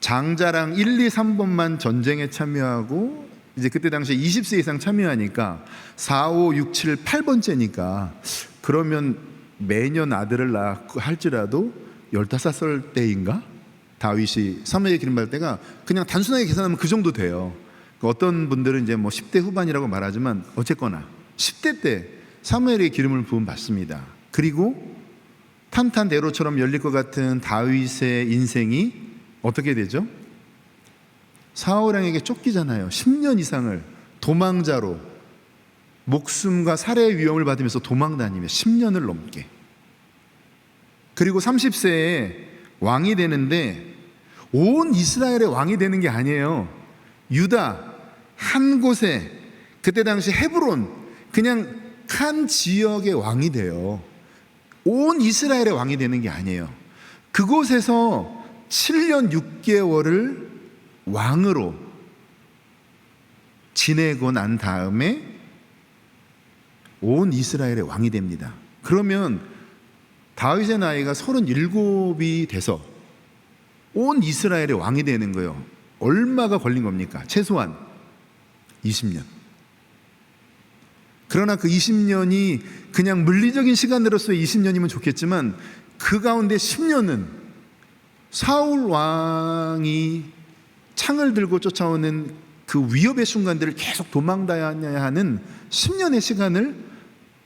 장자랑 1, 2, 3번만 전쟁에 참여하고 이제 그때 당시에 20세 이상 참여하니까 4, 5, 6, 7, 8번째니까 그러면 매년 아들을 낳고 할지라도 15살 때인가? 다윗이 사무엘에 기름 받을 때가 그냥 단순하게 계산하면 그 정도 돼요. 어떤 분들은 이제 10대 후반이라고 말하지만 어쨌거나 10대 때 사무엘의 기름을 부음 받습니다. 그리고 탄탄대로처럼 열릴 것 같은 다윗의 인생이 어떻게 되죠? 사울 왕에게 쫓기잖아요. 10년 이상을 도망자로 목숨과 살해의 위험을 받으면서 도망 다니며 10년을 넘게. 그리고 30세에 왕이 되는데 온 이스라엘의 왕이 되는 게 아니에요. 유다 한 곳에, 그때 당시 헤브론 그냥 한 지역의 왕이 돼요. 온 이스라엘의 왕이 되는 게 아니에요. 그곳에서 7년 6개월을 왕으로 지내고 난 다음에 온 이스라엘의 왕이 됩니다. 그러면 다윗의 나이가 37이 돼서 온 이스라엘의 왕이 되는 거예요. 얼마가 걸린 겁니까? 최소한 20년. 그러나 그 20년이 그냥 물리적인 시간으로서의 20년이면 좋겠지만 그 가운데 10년은 사울 왕이 창을 들고 쫓아오는 그 위협의 순간들을 계속 도망다녀야 하는 10년의 시간을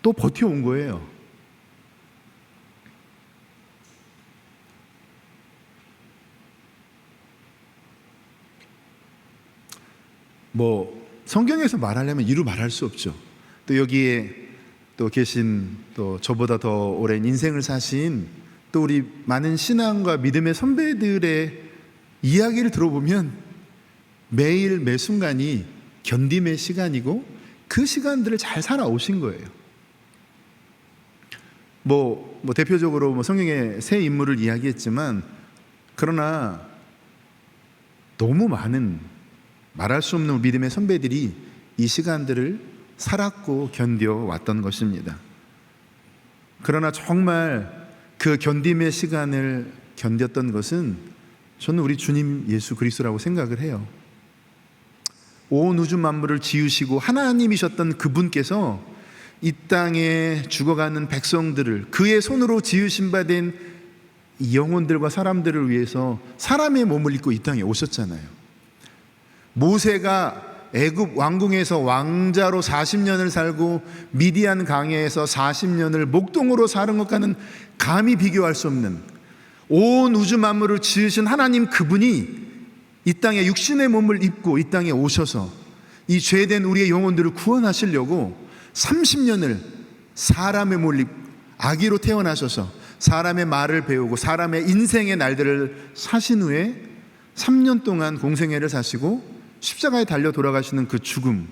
또 버텨온 거예요. 성경에서 말하려면 이루 말할 수 없죠. 또 여기에 또 계신 또 저보다 더 오랜 인생을 사신 또 우리 많은 신앙과 믿음의 선배들의 이야기를 들어보면 매일 매 순간이 견딤의 시간이고 그 시간들을 잘 살아오신 거예요. 대표적으로 성경의 세 인물을 이야기했지만 그러나 너무 많은 말할 수 없는 믿음의 선배들이 이 시간들을 살았고 견뎌왔던 것입니다. 그러나 정말 그 견딤의 시간을 견뎠던 것은 저는 우리 주님 예수 그리스도라고 생각을 해요. 온 우주 만물을 지으시고 하나님이셨던 그분께서 이 땅에 죽어가는 백성들을 그의 손으로 지으신 바 된 영혼들과 사람들을 위해서 사람의 몸을 입고 이 땅에 오셨잖아요. 모세가 애굽 왕궁에서 왕자로 40년을 살고 미디안 강에서 40년을 목동으로 사는 것과는 감히 비교할 수 없는 온 우주 만물을 지으신 하나님 그분이 이 땅에 육신의 몸을 입고 이 땅에 오셔서 이 죄된 우리의 영혼들을 구원하시려고 30년을 사람의 몰입 아기로 태어나셔서 사람의 말을 배우고 사람의 인생의 날들을 사신 후에 3년 동안 공생애를 사시고 십자가에 달려 돌아가시는 그 죽음,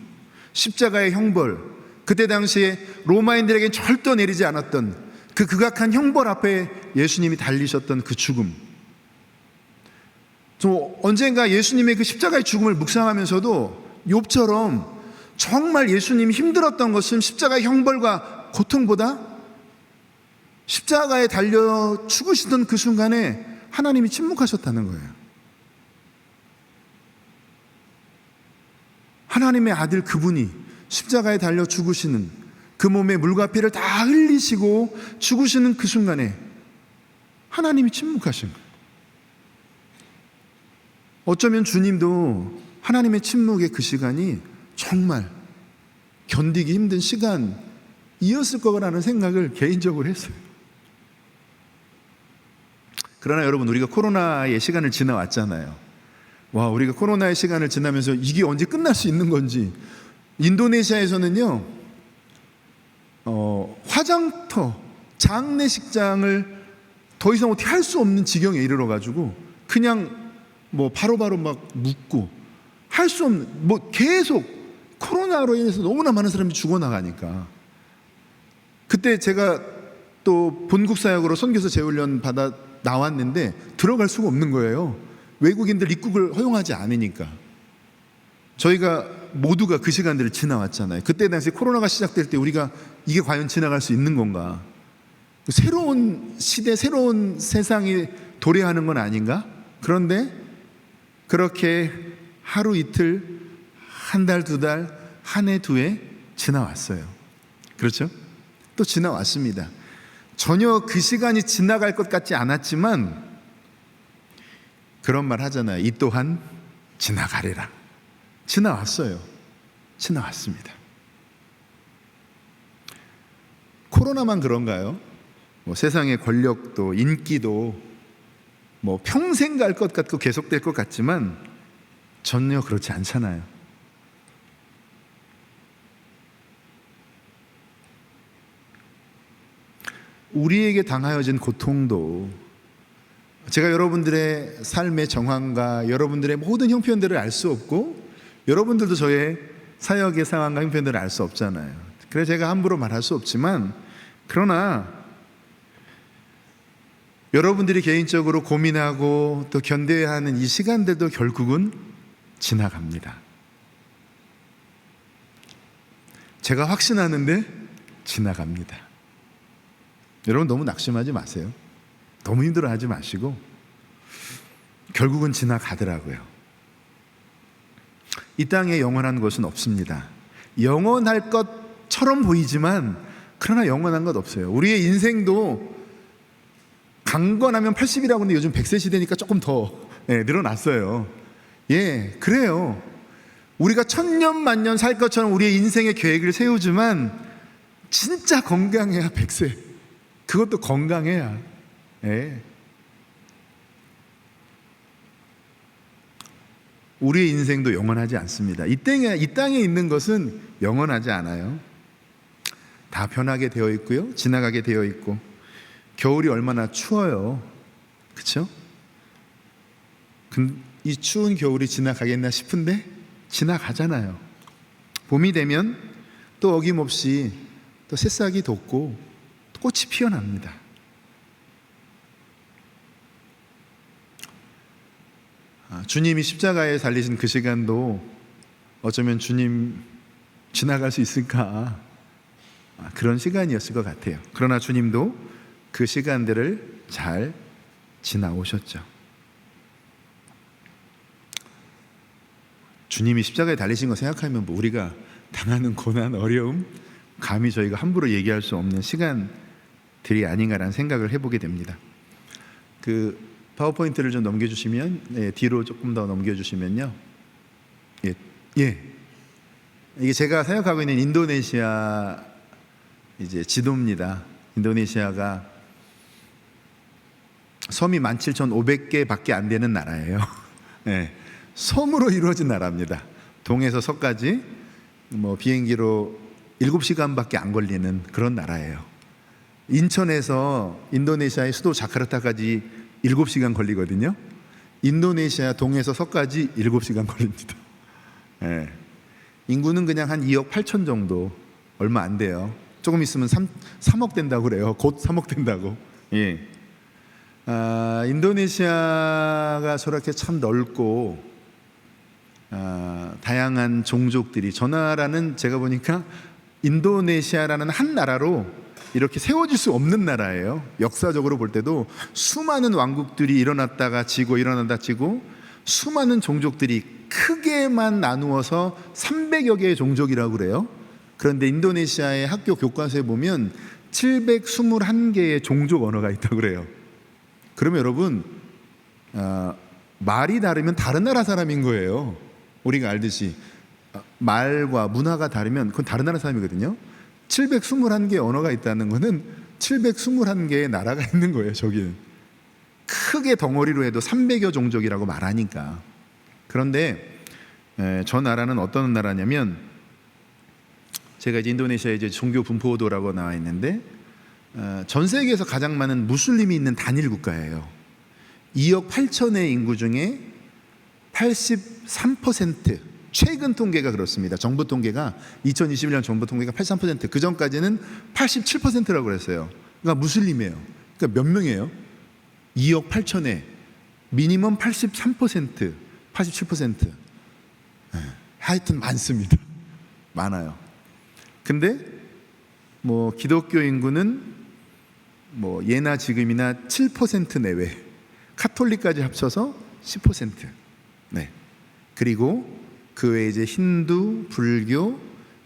십자가의 형벌, 그때 당시에 로마인들에겐 절대 내리지 않았던 그 극악한 형벌 앞에 예수님이 달리셨던 그 죽음. 저 언젠가 예수님의 그 십자가의 죽음을 묵상하면서도 욥처럼 정말 예수님이 힘들었던 것은 십자가의 형벌과 고통보다 십자가에 달려 죽으시던 그 순간에 하나님이 침묵하셨다는 거예요. 하나님의 아들 그분이 십자가에 달려 죽으시는 그 몸에 물과 피를 다 흘리시고 죽으시는 그 순간에 하나님이 침묵하신 거예요. 어쩌면 주님도 하나님의 침묵의 그 시간이 정말 견디기 힘든 시간이었을 거라는 생각을 개인적으로 했어요. 그러나 여러분, 우리가 코로나의 시간을 지나왔잖아요. 와, 우리가 코로나의 시간을 지나면서 이게 언제 끝날 수 있는 건지. 인도네시아에서는요, 화장터, 장례식장을 더 이상 어떻게 할 수 없는 지경에 이르러가지고 그냥 뭐 바로바로 막 묻고 할 수 없는, 뭐 계속 코로나로 인해서 너무나 많은 사람이 죽어나가니까. 그때 제가 또 본국사역으로 선교사 재훈련 받아 나왔는데 들어갈 수가 없는 거예요. 외국인들 입국을 허용하지 않으니까. 저희가 모두가 그 시간들을 지나왔잖아요. 그때 당시 코로나가 시작될 때 우리가 이게 과연 지나갈 수 있는 건가? 새로운 시대, 새로운 세상이 도래하는 건 아닌가? 그런데 그렇게 하루 이틀, 한 달, 두 달, 한 해, 두 해 지나왔어요. 그렇죠? 또 지나왔습니다. 전혀 그 시간이 지나갈 것 같지 않았지만 그런 말 하잖아요. 이 또한 지나가리라. 지나왔어요. 지나왔습니다. 코로나만 그런가요? 뭐 세상의 권력도 인기도 뭐 평생 갈 것 같고 계속될 것 같지만 전혀 그렇지 않잖아요. 우리에게 당하여진 고통도 제가 여러분들의 삶의 정황과 여러분들의 모든 형편들을 알 수 없고 여러분들도 저의 사역의 상황과 형편들을 알 수 없잖아요. 그래서 제가 함부로 말할 수 없지만 그러나 여러분들이 개인적으로 고민하고 또 견뎌야 하는 이 시간들도 결국은 지나갑니다. 제가 확신하는데 지나갑니다. 여러분 너무 낙심하지 마세요. 너무 힘들어하지 마시고 결국은 지나가더라고요. 이 땅에 영원한 것은 없습니다. 영원할 것처럼 보이지만 그러나 영원한 것 없어요. 우리의 인생도 강건하면 80이라고 하는데 요즘 100세 시대니까 조금 더 늘어났어요. 예, 그래요. 우리가 천년 만년 살 것처럼 우리의 인생의 계획을 세우지만 진짜 건강해야 100세. 그것도 건강해야. 예. 우리의 인생도 영원하지 않습니다. 이 땅에 있는 것은 영원하지 않아요. 다 변하게 되어 있고요. 지나가게 되어 있고 겨울이 얼마나 추워요. 그렇죠? 이 추운 겨울이 지나가겠나 싶은데 지나가잖아요. 봄이 되면 또 어김없이 또 새싹이 돋고 꽃이 피어납니다. 주님이 십자가에 달리신 그 시간도 어쩌면 주님 지나갈 수 있을까 그런 시간이었을 것 같아요. 그러나 주님도 그 시간들을 잘 지나오셨죠. 주님이 십자가에 달리신 거 생각하면 뭐 우리가 당하는 고난, 어려움 감히 저희가 함부로 얘기할 수 없는 시간들이 아닌가라는 생각을 해보게 됩니다. 그 파워포인트를 좀 넘겨주시면, 뒤로 조금 더 넘겨주시면요. 예. 이게 제가 사역하고 있는 인도네시아 이제 지도입니다. 인도네시아가 섬이 17,500개밖에 안 되는 나라예요. 네. 섬으로 이루어진 나라입니다. 동에서 서까지 뭐 비행기로 7시간밖에 안 걸리는 그런 나라예요. 인천에서 인도네시아의 수도 자카르타까지 7시간 걸리거든요. 인도네시아 동에서 서까지 7시간 걸립니다. 예. 인구는 그냥 한 2억 8천 정도, 얼마 안 돼요. 조금 있으면 3억 된다고 그래요. 곧 3억 된다고. 예. 인도네시아가 저렇게 참 넓고 다양한 종족들이, 저 나라는 제가 보니까 인도네시아라는 한 나라로 이렇게 세워질 수 없는 나라예요. 역사적으로 볼 때도 수많은 왕국들이 일어났다가 지고 일어났다 지고, 수많은 종족들이 크게만 나누어서 300여 개의 종족이라고 그래요. 그런데 인도네시아의 학교 교과서에 보면 721개의 종족 언어가 있다고 그래요. 그러면 여러분, 말이 다르면 다른 나라 사람인 거예요. 우리가 알듯이 말과 문화가 다르면 그건 다른 나라 사람이거든요. 721개의 언어가 있다는 것은 721개의 나라가 있는 거예요. 저기는 크게 덩어리로 해도 300여 종족이라고 말하니까. 그런데 저 나라는 어떤 나라냐면, 제가 이제 인도네시아의 이제 종교 분포도라고 나와 있는데, 전 세계에서 가장 많은 무슬림이 있는 단일 국가예요. 2억 8천의 인구 중에 83%, 최근 통계가 그렇습니다. 정부 통계가 2021년 정부 통계가 83%, 그 전까지는 87%라고 그랬어요. 그러니까 무슬림이에요. 그러니까 몇 명이에요? 2억 8천에 미니멈 83%, 87%. 하여튼 많습니다. 많아요. 근데 뭐 기독교 인구는 뭐 예나 지금이나 7% 내외, 카톨릭까지 합쳐서 10%. 네. 그리고 그 외에 이제 힌두, 불교,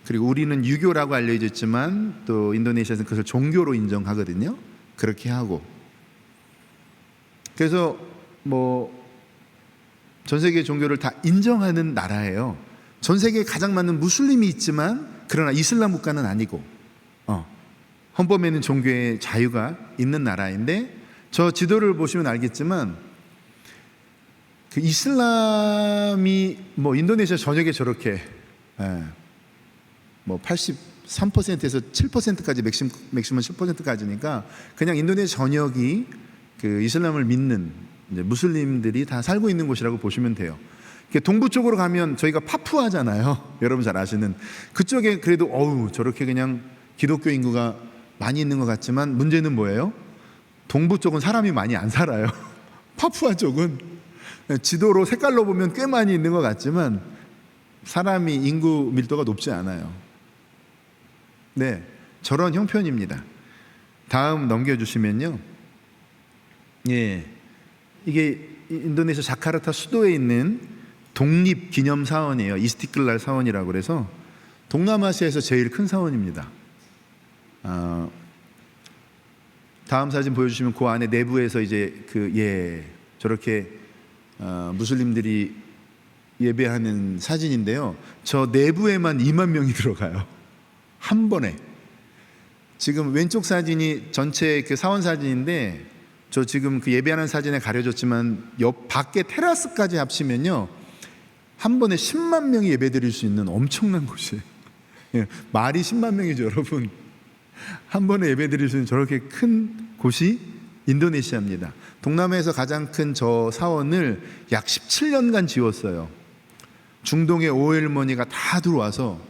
그리고 우리는 유교라고 알려져 있지만 또 인도네시아에서는 그것을 종교로 인정하거든요. 그렇게 하고. 그래서 뭐 전 세계 종교를 다 인정하는 나라예요. 전 세계에 가장 많은 무슬림이 있지만, 그러나 이슬람 국가는 아니고, 헌법에는 종교의 자유가 있는 나라인데, 저 지도를 보시면 알겠지만 그 이슬람이 뭐 인도네시아 전역에 저렇게 뭐 83%에서 7%까지 맥시멈 10%까지니까 그냥 인도네시아 전역이 그 이슬람을 믿는 이제 무슬림들이 다 살고 있는 곳이라고 보시면 돼요. 동부 쪽으로 가면 저희가 파푸아잖아요. 여러분 잘 아시는 그쪽에 그래도 저렇게 그냥 기독교 인구가 많이 있는 것 같지만, 문제는 뭐예요? 동부 쪽은 사람이 많이 안 살아요. 파푸아 쪽은 지도로 색깔로 보면 꽤 많이 있는 것 같지만 사람이, 인구 밀도가 높지 않아요. 네, 저런 형편입니다. 다음 넘겨주시면요. 예, 이게 인도네시아 자카르타 수도에 있는 독립기념사원이에요. 이스티클랄 사원이라고 그래서 동남아시아에서 제일 큰 사원입니다. 다음 사진 보여주시면 그 안에 내부에서 이제 저렇게 무슬림들이 예배하는 사진인데요. 저 내부에만 2만 명이 들어가요. 한 번에. 지금 왼쪽 사진이 전체 그 사원 사진인데, 저 지금 그 예배하는 사진에 가려졌지만 옆 밖에 테라스까지 합치면요, 한 번에 10만 명이 예배드릴 수 있는 엄청난 곳이에요. 말이 10만 명이죠, 여러분. 한 번에 예배드릴 수 있는 저렇게 큰 곳이 인도네시아입니다. 동남아에서 가장 큰 저 사원을 약 17년간 지었어요. 중동의 오일머니가 다 들어와서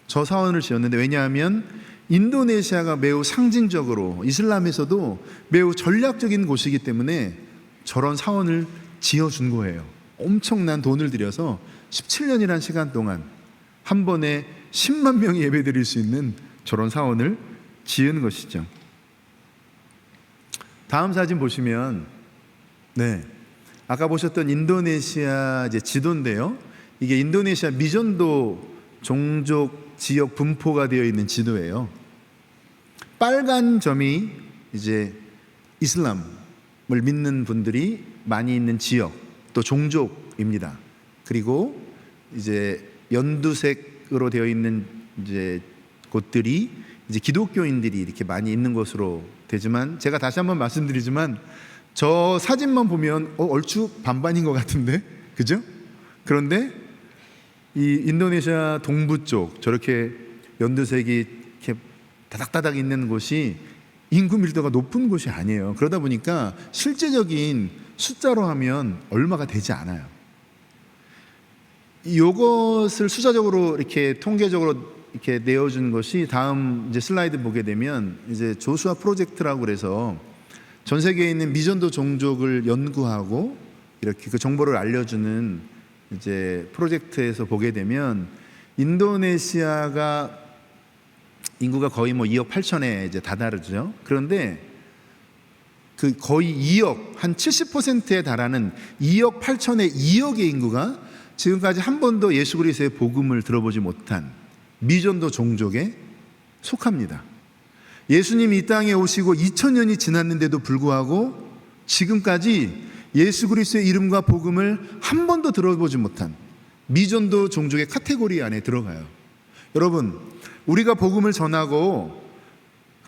저 사원을 지었는데, 왜냐하면 인도네시아가 매우 상징적으로 이슬람에서도 매우 전략적인 곳이기 때문에 저런 사원을 지어준 거예요. 엄청난 돈을 들여서 17년이라는 시간 동안 한 번에 10만 명이 예배드릴 수 있는 저런 사원을 지은 것이죠. 다음 사진 보시면, 네, 아까 보셨던 인도네시아 이제 지도인데요. 이게 인도네시아 미전도 종족 지역 분포가 되어 있는 지도예요. 빨간 점이 이제 이슬람을 믿는 분들이 많이 있는 지역, 또 종족입니다. 그리고 이제 연두색으로 되어 있는 이제 곳들이 이제 기독교인들이 이렇게 많이 있는 것으로 되지만, 제가 다시 한번 말씀드리지만 저 사진만 보면 얼추 반반인 것 같은데, 그죠? 그런데 이 인도네시아 동부 쪽 저렇게 연두색이 이렇게 다닥다닥 있는 곳이 인구 밀도가 높은 곳이 아니에요. 그러다 보니까 실제적인 숫자로 하면 얼마가 되지 않아요. 이것을 숫자적으로 이렇게 통계적으로 이렇게 내어준 것이 다음 이제 슬라이드 보게 되면 이제 조수아 프로젝트라고 그래서 전 세계에 있는 미전도 종족을 연구하고 이렇게 그 정보를 알려주는 이제 프로젝트에서 보게 되면 인도네시아가 인구가 거의 뭐 2억 8천에 이제 다다르죠. 그런데 그 거의 2억 한 70%에 달하는 2억 8천의 2억의 인구가 지금까지 한 번도 예수 그리스도의 복음을 들어보지 못한 미전도 종족에 속합니다. 예수님이 이 땅에 오시고 2000년이 지났는데도 불구하고 지금까지 예수 그리스도의 이름과 복음을 한 번도 들어보지 못한 미전도 종족의 카테고리 안에 들어가요. 여러분, 우리가 복음을 전하고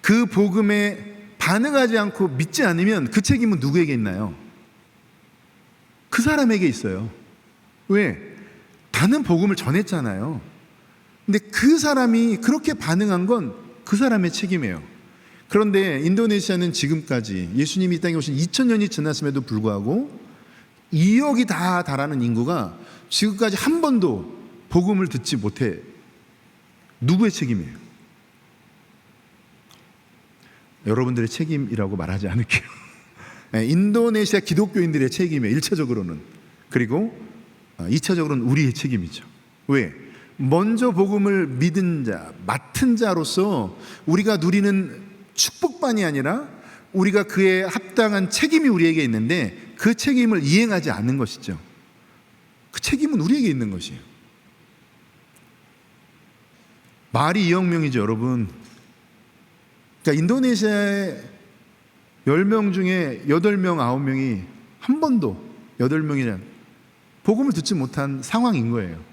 그 복음에 반응하지 않고 믿지 않으면 그 책임은 누구에게 있나요? 그 사람에게 있어요. 왜? 나는 복음을 전했잖아요. 근데 그 사람이 그렇게 반응한 건 그 사람의 책임이에요. 그런데 인도네시아는 지금까지 예수님이 이 땅에 오신 2000년이 지났음에도 불구하고 2억이 다 달하는 인구가 지금까지 한 번도 복음을 듣지 못해. 누구의 책임이에요? 여러분들의 책임이라고 말하지 않을게요. 인도네시아 기독교인들의 책임이에요. 1차적으로는. 그리고 2차적으로는 우리의 책임이죠. 왜? 먼저 복음을 믿은 자, 맡은 자로서 우리가 누리는 축복만이 아니라 우리가 그에 합당한 책임이 우리에게 있는데 그 책임을 이행하지 않는 것이죠. 그 책임은 우리에게 있는 것이에요. 말이 2억 명이죠, 여러분. 그러니까 인도네시아의 10명 중에 8명, 9명이 한 번도 8명이란 복음을 듣지 못한 상황인 거예요.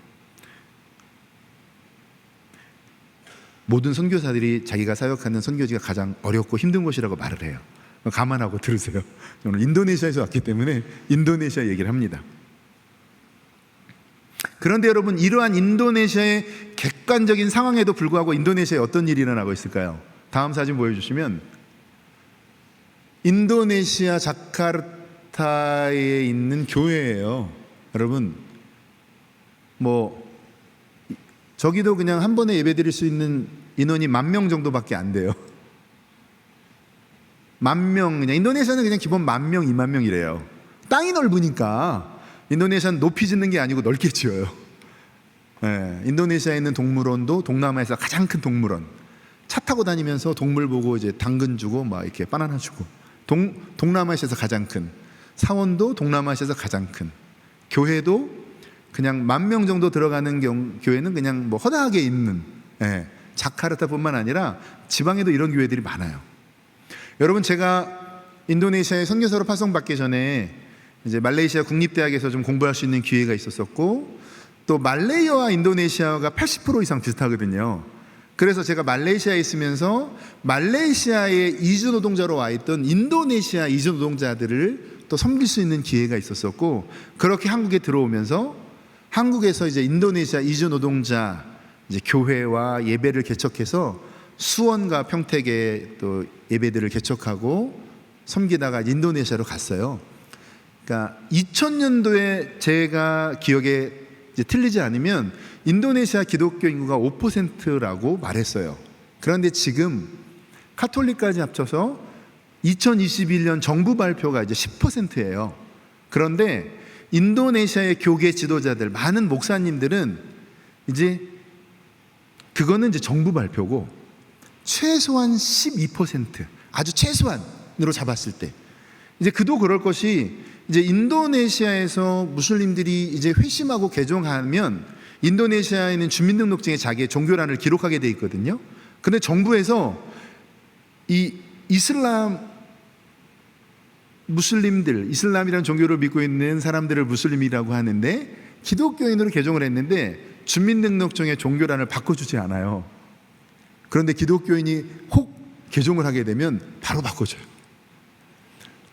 모든 선교사들이 자기가 사역하는 선교지가 가장 어렵고 힘든 곳이라고 말을 해요. 감안하고 들으세요. 저는 인도네시아에서 왔기 때문에 인도네시아 얘기를 합니다. 그런데 여러분, 이러한 인도네시아의 객관적인 상황에도 불구하고 인도네시아에 어떤 일이 일어나고 있을까요? 다음 사진 보여주시면 인도네시아 자카르타에 있는 교회예요. 여러분, 뭐 저기도 그냥 한 번에 예배드릴 수 있는 인원이 10,000명 정도밖에 안 돼요. 10,000명, 그냥 인도네시아는 그냥 기본 10,000명, 20,000명이래요. 땅이 넓으니까 인도네시아는 높이 짓는 게 아니고 넓게 지어요. 인도네시아에 있는 동물원도 동남아에서 가장 큰 동물원. 차 타고 다니면서 동물 보고 이제 당근 주고 막 이렇게 바나나 주고. 동남아시아에서 가장 큰. 사원도 동남아시아에서 가장 큰. 교회도 그냥 10,000명 정도 들어가는 교회는 그냥 뭐 허다하게 있는, 자카르타뿐만 아니라 지방에도 이런 교회들이 많아요. 여러분, 제가 인도네시아에 선교사로 파송받기 전에 이제 말레이시아 국립대학에서 좀 공부할 수 있는 기회가 있었었고, 또 말레이어와 인도네시아가 80% 이상 비슷하거든요. 그래서 제가 말레이시아에 있으면서 말레이시아의 이주 노동자로 와 있던 인도네시아 이주 노동자들을 또 섬길 수 있는 기회가 있었었고, 그렇게 한국에 들어오면서 한국에서 이제 인도네시아 이주 노동자 이제 교회와 예배를 개척해서 수원과 평택에 또 예배들을 개척하고 섬기다가 인도네시아로 갔어요. 그러니까 2000년도에 제가 기억에 이제 틀리지 않으면 인도네시아 기독교 인구가 5%라고 말했어요. 그런데 지금 카톨릭까지 합쳐서 2021년 정부 발표가 이제 10%예요. 그런데 인도네시아의 교계 지도자들, 많은 목사님들은 이제 그거는 이제 정부 발표고 최소한 12%, 아주 최소한으로 잡았을 때 이제 그도 그럴 것이 이제 인도네시아에서 무슬림들이 이제 회심하고 개종하면 인도네시아에는 주민등록증에 자기의 종교란을 기록하게 돼 있거든요. 근데 정부에서 이 무슬림들, 이슬람이라는 종교를 믿고 있는 사람들을 무슬림이라고 하는데 기독교인으로 개종을 했는데 주민등록증의 종교란을 바꿔주지 않아요. 그런데 기독교인이 혹 개종을 하게 되면 바로 바꿔줘요.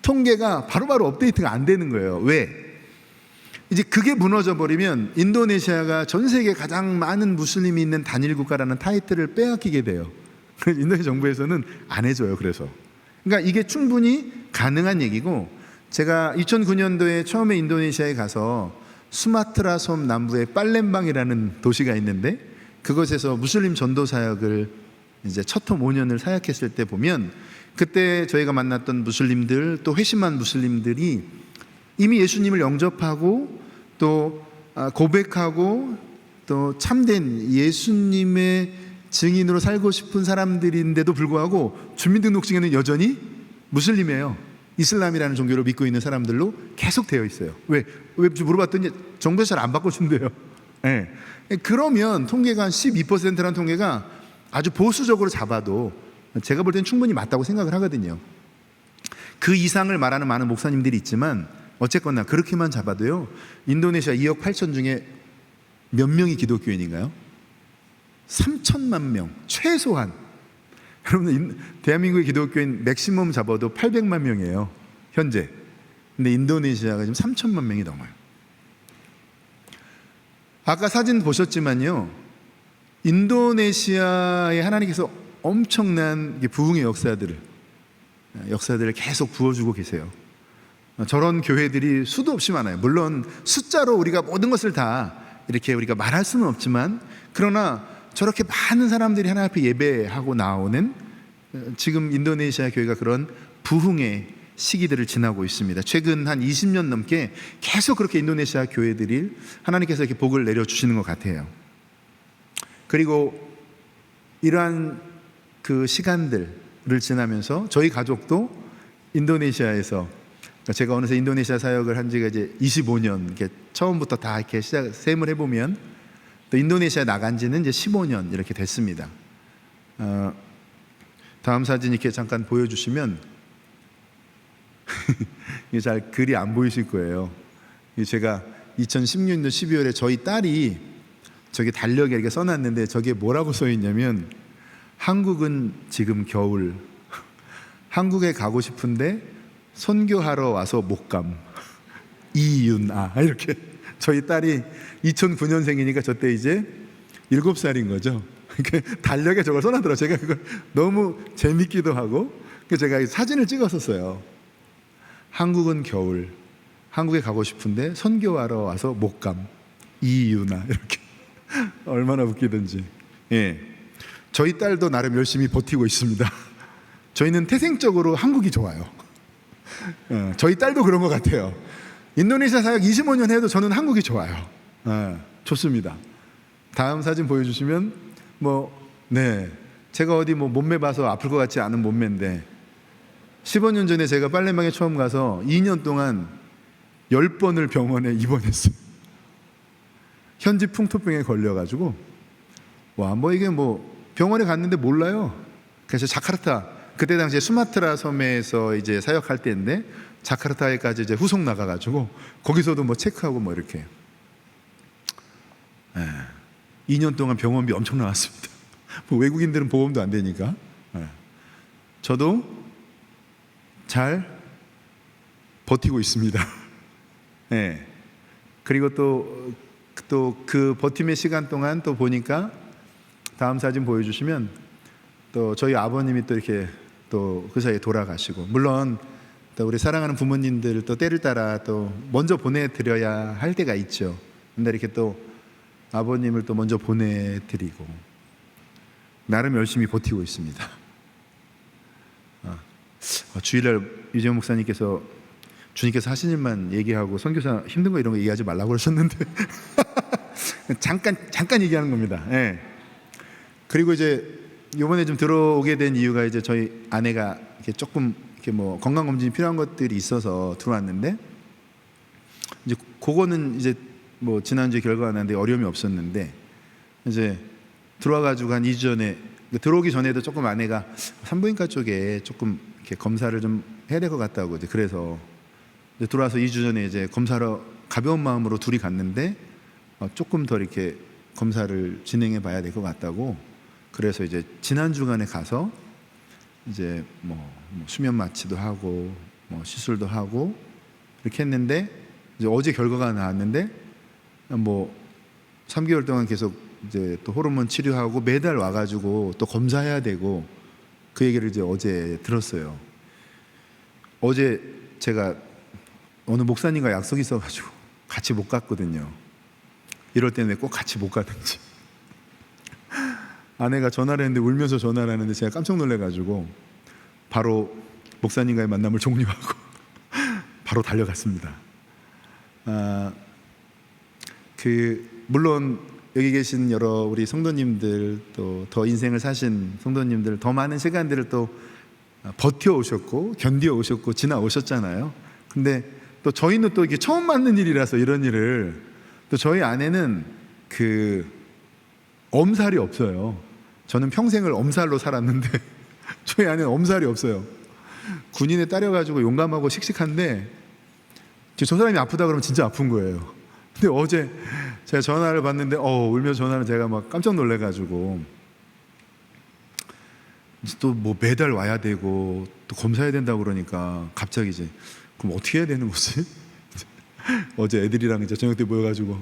통계가 바로바로 업데이트가 안 되는 거예요. 왜? 이제 그게 무너져 버리면 인도네시아가 전 세계 가장 많은 무슬림이 있는 단일 국가라는 타이틀을 빼앗기게 돼요. 인도네시아 정부에서는 안 해줘요. 그러니까 이게 충분히 가능한 얘기고, 제가 2009년도에 처음에 인도네시아에 가서 수마트라 섬 남부에 팔렘방이라는 도시가 있는데, 그곳에서 무슬림 전도 사역을 이제 첫텀 5년을 사역했을 때 보면, 그때 저희가 만났던 무슬림들, 또 회심한 무슬림들이 이미 예수님을 영접하고 또 고백하고 또 참된 예수님의 증인으로 살고 싶은 사람들인데도 불구하고 주민등록증에는 여전히 무슬림이에요. 이슬람이라는 종교를 믿고 있는 사람들로 계속 되어 있어요. 왜 물어봤더니 정부에서 잘 안 바꿔준대요. 네. 그러면 통계가 한 12%라는 통계가 아주 보수적으로 잡아도 제가 볼 때는 충분히 맞다고 생각을 하거든요. 그 이상을 말하는 많은 목사님들이 있지만 어쨌거나 그렇게만 잡아도요, 인도네시아 2억 8천 중에 몇 명이 기독교인인가요? 3천만 명 최소한. 여러분, 대한민국의 기독교인 맥시멈 잡아도 800만 명이에요 현재. 근데 인도네시아가 지금 3천만 명이 넘어요. 아까 사진 보셨지만요, 인도네시아에 하나님께서 엄청난 부흥의 역사들을 계속 부어주고 계세요. 저런 교회들이 수도 없이 많아요. 물론 숫자로 우리가 모든 것을 다 이렇게 우리가 말할 수는 없지만, 그러나 저렇게 많은 사람들이 하나님 앞에 예배하고 나오는, 지금 인도네시아 교회가 그런 부흥의 시기들을 지나고 있습니다. 최근 한 20년 넘게 계속 그렇게 인도네시아 교회들이 하나님께서 이렇게 복을 내려주시는 것 같아요. 그리고 이러한 그 시간들을 지나면서 저희 가족도 인도네시아에서, 제가 어느새 인도네시아 사역을 한 지가 이제 25년, 이렇게 처음부터 다 이렇게 셈을 해보면 또 인도네시아 나간 지는 이제 15년 이렇게 됐습니다. 다음 사진 이렇게 잠깐 보여주시면 이게 잘 글이 안 보이실 거예요. 제가 2016년 12월에 저희 딸이 저기 달력에 이렇게 써놨는데, 저게 뭐라고 써 있냐면, 한국은 지금 겨울, 한국에 가고 싶은데 선교하러 와서 못 감, 이윤아. 이렇게. 저희 딸이 2009년생이니까 저때 이제 7살인 거죠. 달력에 저걸 써놨더라고요. 제가 그걸 너무 재밌기도 하고, 그래서 제가 사진을 찍었었어요. 한국은 겨울, 한국에 가고 싶은데 선교하러 와서 못 감, 이윤아. 이렇게. 얼마나 웃기든지. 예. 저희 딸도 나름 열심히 버티고 있습니다. 저희는 태생적으로 한국이 좋아요. 저희 딸도 그런 것 같아요. 인도네시아 사역 25년 해도 저는 한국이 좋아요. 좋습니다. 다음 사진 보여주시면, 제가 어디 몸매 봐서 아플 것 같지 않은 몸매인데, 15년 전에 제가 빨래방에 처음 가서 2년 동안 10번을 병원에 입원했어요. 현지 풍토병에 걸려가지고, 이게 병원에 갔는데 몰라요. 그래서 자카르타, 그때 당시에 수마트라 섬에서 이제 사역할 때인데, 자카르타에까지 이제 후속 나가가지고 거기서도 체크하고 이렇게. 2년 동안 병원비 엄청 나왔습니다. 외국인들은 보험도 안 되니까. 저도 잘 버티고 있습니다. 그리고 또 그 버팀의 시간 동안 또 보니까, 다음 사진 보여주시면, 또 저희 아버님이 또 이렇게 또 그 사이에 돌아가시고, 물론 또 우리 사랑하는 부모님들 또 때를 따라 또 먼저 보내드려야 할 때가 있죠. 근데 이렇게 또 아버님을 또 먼저 보내드리고 나름 열심히 버티고 있습니다. 주일날 유재영 목사님께서 주님께서 하신 일만 얘기하고 선교사 힘든 거 이런 거 얘기하지 말라고 그러셨는데 잠깐 얘기하는 겁니다. 그리고 이제 이번에 좀 들어오게 된 이유가, 이제 저희 아내가 이렇게 조금 이렇게 건강 검진이 필요한 것들이 있어서 들어왔는데, 이제 그거는 이제 지난주에 결과가 났는데 어려움이 없었는데, 이제 들어와가지고 한 2주 전에, 들어오기 전에도 조금 아내가 산부인과 쪽에 조금 이렇게 검사를 좀 해야 될 것 같다고, 이제 그래서 이제 들어와서 2주 전에 이제 검사로 가벼운 마음으로 둘이 갔는데, 조금 더 이렇게 검사를 진행해 봐야 될 것 같다고, 그래서 이제 지난 주간에 가서 이제 수면 마취도 하고 시술도 하고 이렇게 했는데, 이제 어제 결과가 나왔는데 뭐 3개월 동안 계속 이제 또 호르몬 치료하고 매달 와가지고 또 검사해야 되고 그 얘기를 이제 어제 들었어요. 어제 제가 어느 목사님과 약속이 있어가지고 같이 못 갔거든요. 이럴 때는 왜 꼭 같이 못 가든지. 아내가 전화를 했는데 울면서 전화를 하는데 제가 깜짝 놀래가지고 바로 목사님과의 만남을 종료하고 바로 달려갔습니다. 물론 여기 계신 여러 우리 성도님들, 또 더 인생을 사신 성도님들, 더 많은 시간들을 또 버텨오셨고 견뎌오셨고 지나오셨잖아요. 근데 또 저희는 또 이게 처음 맞는 일이라서 이런 일을, 또 저희 아내는 엄살이 없어요. 저는 평생을 엄살로 살았는데 저희 아내는 엄살이 없어요. 군인에 따려가지고 용감하고 씩씩한데 저 사람이 아프다 그러면 진짜 아픈 거예요. 근데 어제 제가 전화를 받는데 울면서 전화를 제가 막 깜짝 놀래가지고, 또 뭐 매달 와야 되고 또 검사해야 된다고 그러니까 갑자기 이제 그럼 어떻게 해야 되는 거지? 어제 애들이랑 이제 저녁 때 모여가지고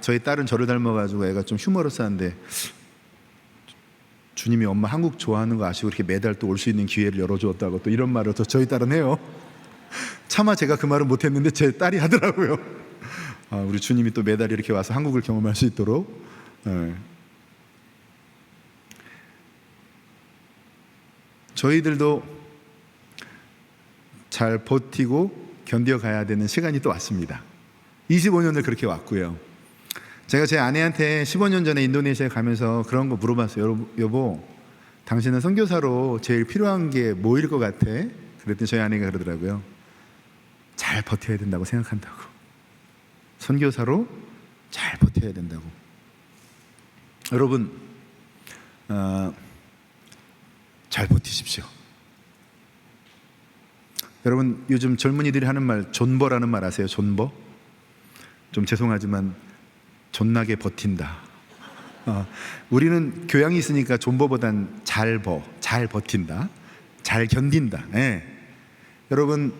저희 딸은 저를 닮아가지고 애가 좀 휴머러스한데, 주님이 엄마 한국 좋아하는 거 아시고 이렇게 매달 또 올 수 있는 기회를 열어주었다고 또 이런 말을 또 저희 딸은 해요. 차마 제가 그 말은 못했는데 제 딸이 하더라고요. 우리 주님이 또 매달 이렇게 와서 한국을 경험할 수 있도록. 저희들도 잘 버티고 견뎌가야 되는 시간이 또 왔습니다. 25년을 그렇게 왔고요. 제가 제 아내한테 15년 전에 인도네시아에 가면서 그런 거 물어봤어요. 여보, 당신은 선교사로 제일 필요한 게 뭐일 것 같아? 그랬더니 저희 아내가 그러더라고요. 잘 버텨야 된다고 생각한다고. 선교사로 잘 버텨야 된다고. 여러분, 잘 버티십시오. 여러분, 요즘 젊은이들이 하는 말, 존버라는 말 아세요? 존버? 좀 죄송하지만 존나게 버틴다. 우리는 교양이 있으니까 존버보단 잘 버틴다, 잘 견딘다. 네. 여러분,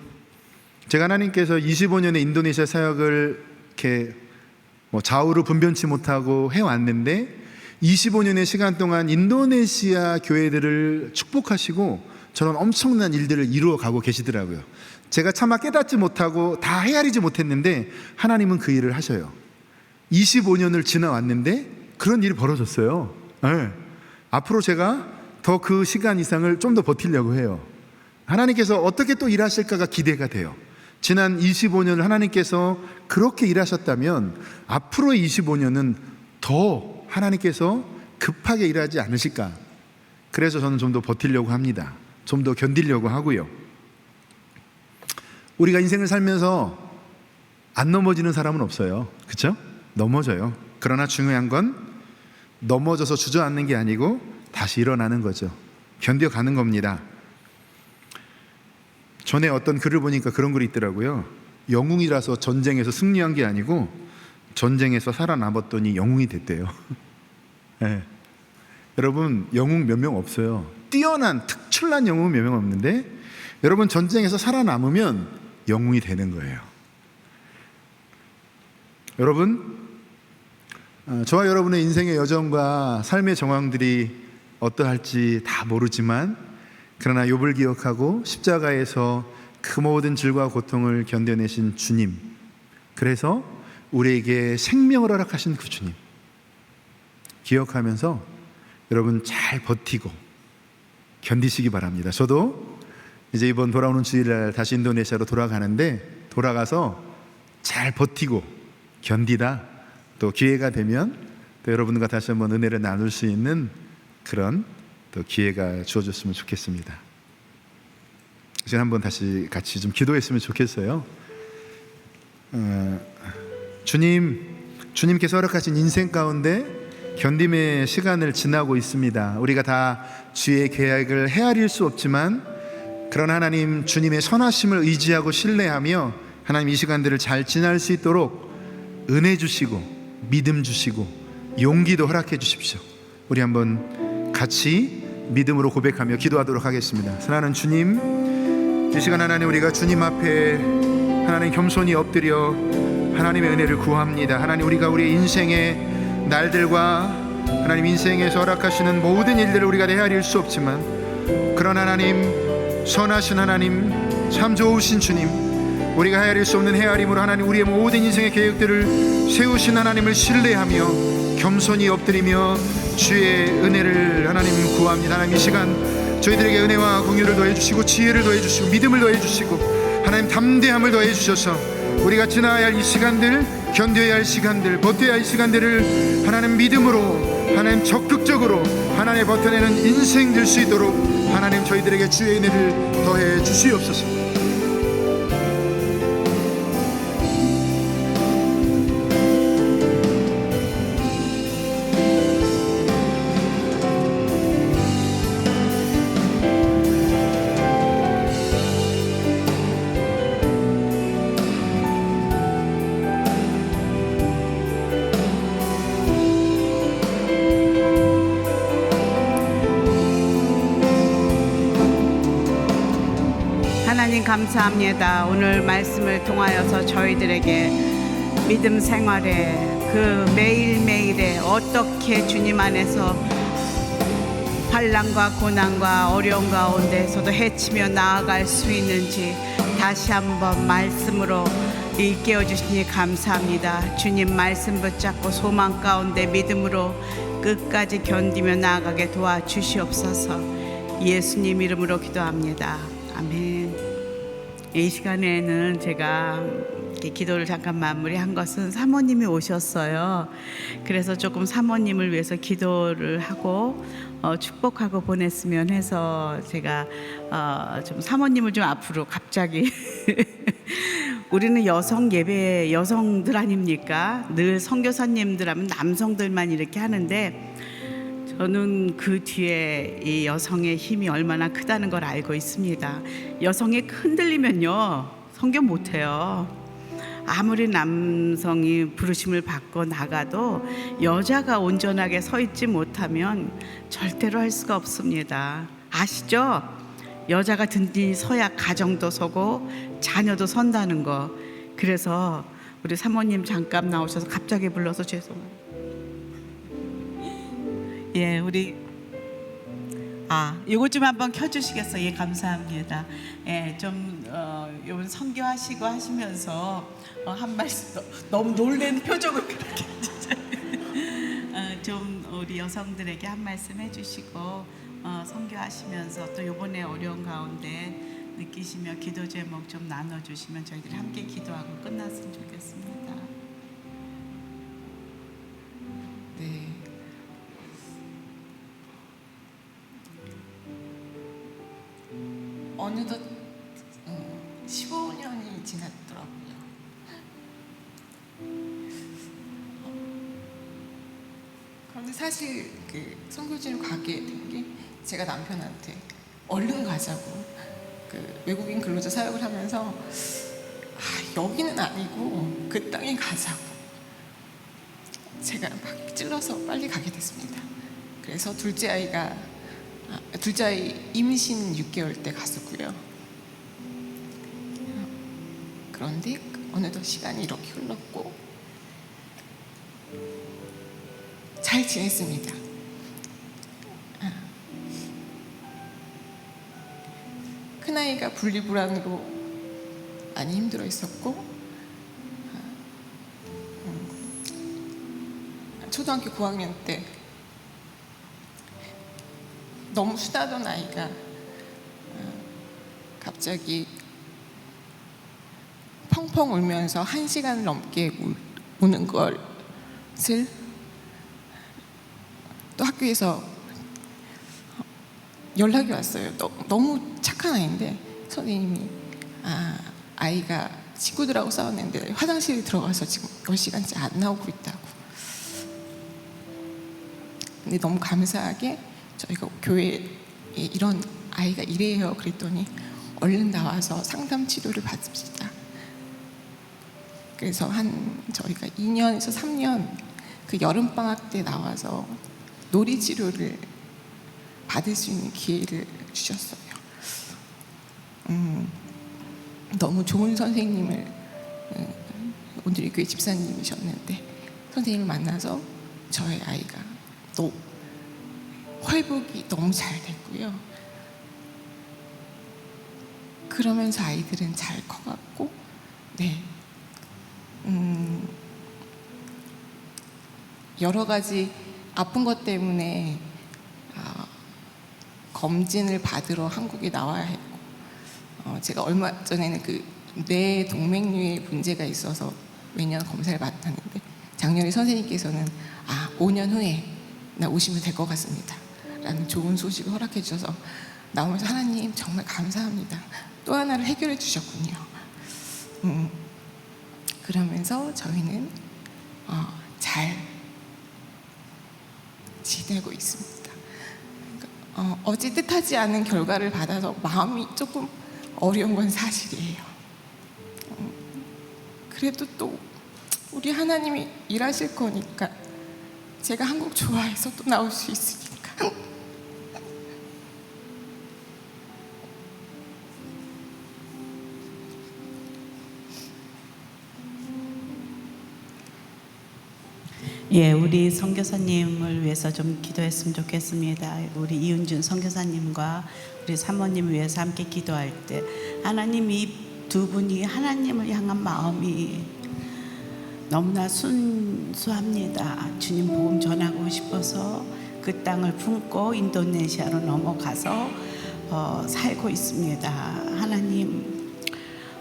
제가 하나님께서 25년의 인도네시아 사역을 이렇게 좌우를 분변치 못하고 해왔는데 25년의 시간 동안 인도네시아 교회들을 축복하시고 저는 엄청난 일들을 이루어가고 계시더라고요. 제가 차마 깨닫지 못하고 다 헤아리지 못했는데 하나님은 그 일을 하셔요. 25년을 지나왔는데 그런 일이 벌어졌어요. 네. 앞으로 제가 더 그 시간 이상을 좀 더 버티려고 해요. 하나님께서 어떻게 또 일하실까가 기대가 돼요. 지난 25년을 하나님께서 그렇게 일하셨다면 앞으로의 25년은 더 하나님께서 급하게 일하지 않으실까. 그래서 저는 좀 더 버티려고 합니다. 좀 더 견디려고 하고요. 우리가 인생을 살면서 안 넘어지는 사람은 없어요. 그렇죠? 넘어져요. 그러나 중요한 건 넘어져서 주저앉는 게 아니고 다시 일어나는 거죠. 견뎌가는 겁니다. 전에 어떤 글을 보니까 그런 글이 있더라고요. 영웅이라서 전쟁에서 승리한 게 아니고 전쟁에서 살아남았더니 영웅이 됐대요. 네. 여러분, 영웅 몇 명 없어요. 뛰어난 특출난 영웅은 몇 명 없는데 여러분, 전쟁에서 살아남으면 영웅이 되는 거예요. 여러분, 저와 여러분의 인생의 여정과 삶의 정황들이 어떠할지 다 모르지만, 그러나 욥을 기억하고 십자가에서 그 모든 질과 고통을 견뎌내신 주님, 그래서 우리에게 생명을 허락하신 그 주님 기억하면서 여러분 잘 버티고 견디시기 바랍니다. 저도 이제 이번 돌아오는 주일날 다시 인도네시아로 돌아가는데, 돌아가서 잘 버티고 견디다 또 기회가 되면 또 여러분과 다시 한번 은혜를 나눌 수 있는 그런 또 기회가 주어졌으면 좋겠습니다. 이제 한번 다시 같이 좀 기도했으면 좋겠어요. 주님께서 허락하신 인생 가운데 견딤의 시간을 지나고 있습니다. 우리가 다 주의 계획을 헤아릴 수 없지만, 그러나 하나님, 주님의 선하심을 의지하고 신뢰하며 하나님 이 시간들을 잘 지날 수 있도록 은혜 주시고 믿음 주시고 용기도 허락해 주십시오. 우리 한번 같이 믿음으로 고백하며 기도하도록 하겠습니다. 사랑하는 주님, 이 시간 하나님, 우리가 주님 앞에 하나님 겸손히 엎드려 하나님의 은혜를 구합니다. 하나님, 우리가 우리의 인생의 날들과 하나님 인생에서 허락하시는 모든 일들을 우리가 헤아릴 수 없지만, 그런 하나님, 선하신 하나님, 참 좋으신 주님, 우리가 헤아릴 수 없는 헤아림으로 하나님 우리의 모든 인생의 계획들을 세우신 하나님을 신뢰하며 겸손히 엎드리며 주의 은혜를 하나님 구합니다. 하나님, 이 시간 저희들에게 은혜와 공유를 더해주시고 지혜를 더해주시고 믿음을 더해주시고 하나님 담대함을 더해주셔서 우리가 지나야 할 이 시간들, 견뎌야 할 시간들, 버텨야 할 시간들을 하나님 믿음으로, 하나님 적극적으로 하나님 버텨내는 인생 될 수 있도록 하나님 저희들에게 주의 은혜를 더해 주시옵소서. 하나님 감사합니다. 오늘 말씀을 통하여서 저희들에게 믿음 생활에 그 매일매일에 어떻게 주님 안에서 환난과 고난과 어려움 가운데서도 헤치며 나아갈 수 있는지 다시 한번 말씀으로 일깨워 주시니 감사합니다. 주님 말씀 붙잡고 소망 가운데 믿음으로 끝까지 견디며 나아가게 도와주시옵소서. 예수님 이름으로 기도합니다. 아멘. 이 시간에는 제가 기도를 잠깐 마무리한 것은 사모님이 오셨어요. 그래서 조금 사모님을 위해서 기도를 하고 축복하고 보냈으면 해서 제가 좀 사모님을 좀 앞으로 갑자기 우리는 여성 예배 여성들 아닙니까? 늘 선교사님들 하면 남성들만 이렇게 하는데 저는 그 뒤에 이 여성의 힘이 얼마나 크다는 걸 알고 있습니다. 여성이 흔들리면요 선교 못해요. 아무리 남성이 부르심을 받고 나가도 여자가 온전하게 서 있지 못하면 절대로 할 수가 없습니다. 아시죠? 여자가 든든히 서야 가정도 서고 자녀도 선다는 거. 그래서 우리 사모님 잠깐 나오셔서 갑자기 불러서 죄송해요. 예, 우리 이것 좀 한번 켜주시겠어요? 예, 감사합니다. 예, 좀 요번 선교하시고 하시면서 한 말씀 너무 놀란 표정을 그렇게 좀 우리 여성들에게 한 말씀 해주시고 선교하시면서 또 요번에 어려운 가운데 느끼시며 기도 제목 좀 나눠주시면 저희들이 함께 기도하고 끝났으면 좋겠습니다. 네. 어느덧 15년이 지났더라고요. 그런데 사실 그 선교지를 가게 된 게 제가 남편한테 얼른 가자고, 그 외국인 근로자 사역을 하면서 여기는 아니고 그 땅에 가자고 제가 막 찔러서 빨리 가게 됐습니다. 그래서 둘째 아이 임신 6개월 때 갔었고요. 그런데 어느덧 시간이 이렇게 흘렀고 잘 지냈습니다. 큰아이가 분리불안으로 많이 힘들어 있었고, 초등학교 9학년 때 너무 수다던 아이가 갑자기 펑펑 울면서 1시간을 넘게 우는 것을 또 학교에서 연락이 왔어요. 너무 착한 아이인데 선생님이 아이가 친구들하고 싸웠는데 화장실에 들어가서 지금 10시간째 안 나오고 있다고. 근데 너무 감사하게 저희가 교회에 이런 아이가 이래요 그랬더니 얼른 나와서 상담 치료를 받습니다. 그래서 저희가 2년에서 3년 그 여름방학 때 나와서 놀이 치료를 받을 수 있는 기회를 주셨어요. 너무 좋은 선생님을 오늘 교회 집사님이셨는데 선생님을 만나서 저의 아이가 또 회복이 너무 잘 됐고요. 그러면서 아이들은 잘 커갔고, 네, 여러 가지 아픈 것 때문에 검진을 받으러 한국에 나와야 했고, 제가 얼마 전에는 그 뇌 동맥류에 문제가 있어서 매년 검사를 받았는데 작년에 선생님께서는 5년 후에 나 오시면 될 것 같습니다 라는 좋은 소식을 허락해 주셔서 나오면서 하나님 정말 감사합니다. 또 하나를 해결해 주셨군요. 그러면서 저희는 잘 지내고 있습니다. 어제 뜻하지 않은 결과를 받아서 마음이 조금 어려운 건 사실이에요. 그래도 또 우리 하나님이 일하실 거니까 제가 한국 좋아해서 또 나올 수 있으니까. 예, 우리 선교사님을 위해서 좀 기도했으면 좋겠습니다. 우리 이은준 선교사님과 우리 사모님을 위해서 함께 기도할 때 하나님, 이 두 분이 하나님을 향한 마음이 너무나 순수합니다. 주님 복음 전하고 싶어서 그 땅을 품고 인도네시아로 넘어가서 살고 있습니다. 하나님,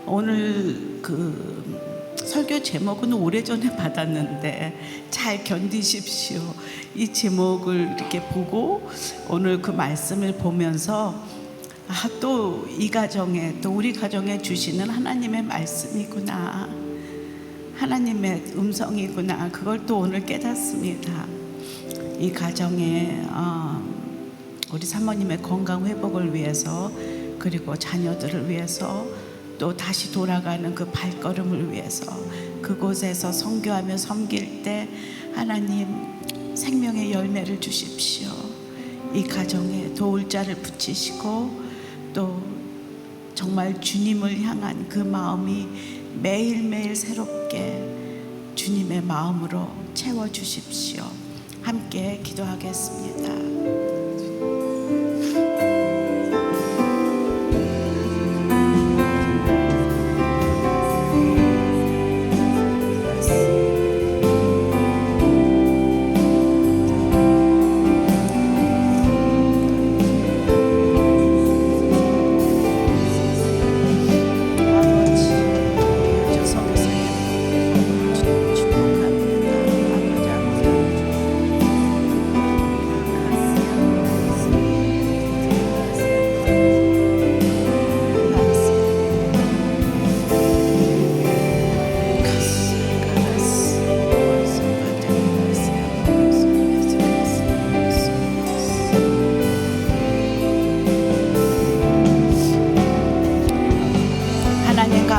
오늘 그 설교 제목은 오래전에 받았는데 잘 견디십시오. 이 제목을 이렇게 보고 오늘 그 말씀을 보면서 또 이 가정에, 또 우리 가정에 주시는 하나님의 말씀이구나, 하나님의 음성이구나, 그걸 또 오늘 깨닫습니다. 이 가정에 우리 사모님의 건강 회복을 위해서, 그리고 자녀들을 위해서, 또 다시 돌아가는 그 발걸음을 위해서, 그곳에서 선교하며 섬길 때 하나님 생명의 열매를 주십시오. 이 가정에 도울 자를 붙이시고 또 정말 주님을 향한 그 마음이 매일매일 새롭게 주님의 마음으로 채워주십시오. 함께 기도하겠습니다.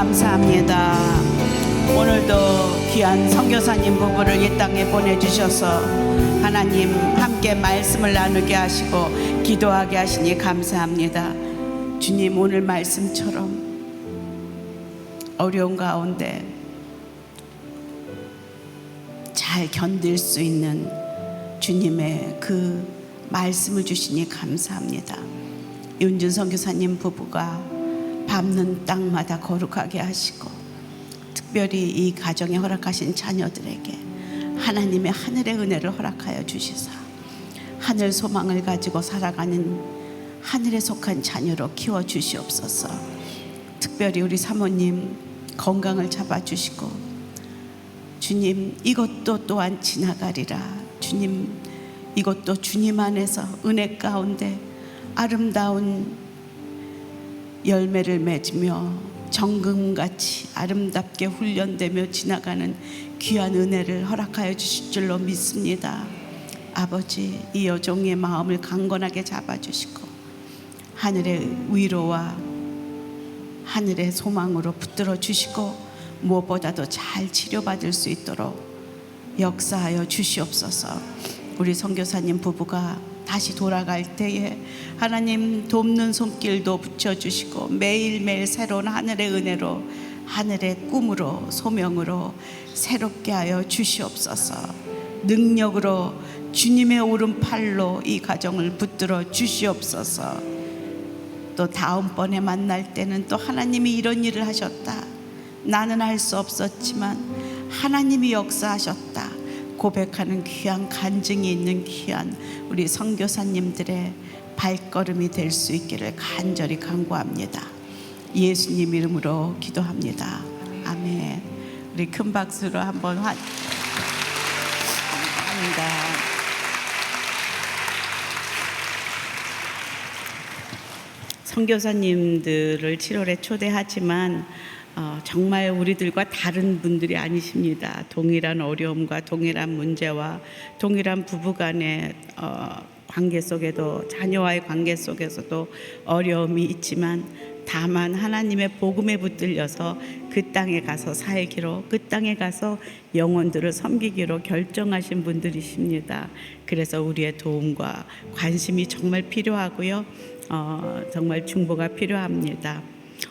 감사합니다. 오늘도 귀한 선교사님 부부를 이 땅에 보내주셔서 하나님 함께 말씀을 나누게 하시고 기도하게 하시니 감사합니다. 주님, 오늘 말씀처럼 어려운 가운데 잘 견딜 수 있는 주님의 그 말씀을 주시니 감사합니다. 윤준 선교사님 부부가 밟는 땅마다 거룩하게 하시고, 특별히 이 가정에 허락하신 자녀들에게 하나님의 하늘의 은혜를 허락하여 주시사 하늘 소망을 가지고 살아가는 하늘에 속한 자녀로 키워주시옵소서. 특별히 우리 사모님 건강을 잡아주시고, 주님, 이것도 또한 지나가리라. 주님, 이것도 주님 안에서 은혜 가운데 아름다운 열매를 맺으며 정금같이 아름답게 훈련되며 지나가는 귀한 은혜를 허락하여 주실 줄로 믿습니다. 아버지, 이 여종의 마음을 강건하게 잡아주시고 하늘의 위로와 하늘의 소망으로 붙들어 주시고 무엇보다도 잘 치료받을 수 있도록 역사하여 주시옵소서. 우리 선교사님 부부가 다시 돌아갈 때에 하나님 돕는 손길도 붙여주시고 매일매일 새로운 하늘의 은혜로 하늘의 꿈으로 소명으로 새롭게 하여 주시옵소서. 능력으로 주님의 오른팔로 이 가정을 붙들어 주시옵소서. 또 다음번에 만날 때는 또 하나님이 이런 일을 하셨다, 나는 할 수 없었지만 하나님이 역사하셨다 고백하는 귀한 간증이 있는 귀한 우리 선교사님들의 발걸음이 될 수 있기를 간절히 간구합니다. 예수님 이름으로 기도합니다. 아멘. 우리 큰 박수로 한번 감사합니다. 선교사님들을 7월에 초대하지만 정말 우리들과 다른 분들이 아니십니다. 동일한 어려움과 동일한 문제와 동일한 부부간의 관계 속에도, 자녀와의 관계 속에서도 어려움이 있지만 다만 하나님의 복음에 붙들려서 그 땅에 가서 살기로, 그 땅에 가서 영혼들을 섬기기로 결정하신 분들이십니다. 그래서 우리의 도움과 관심이 정말 필요하고요, 정말 중보가 필요합니다.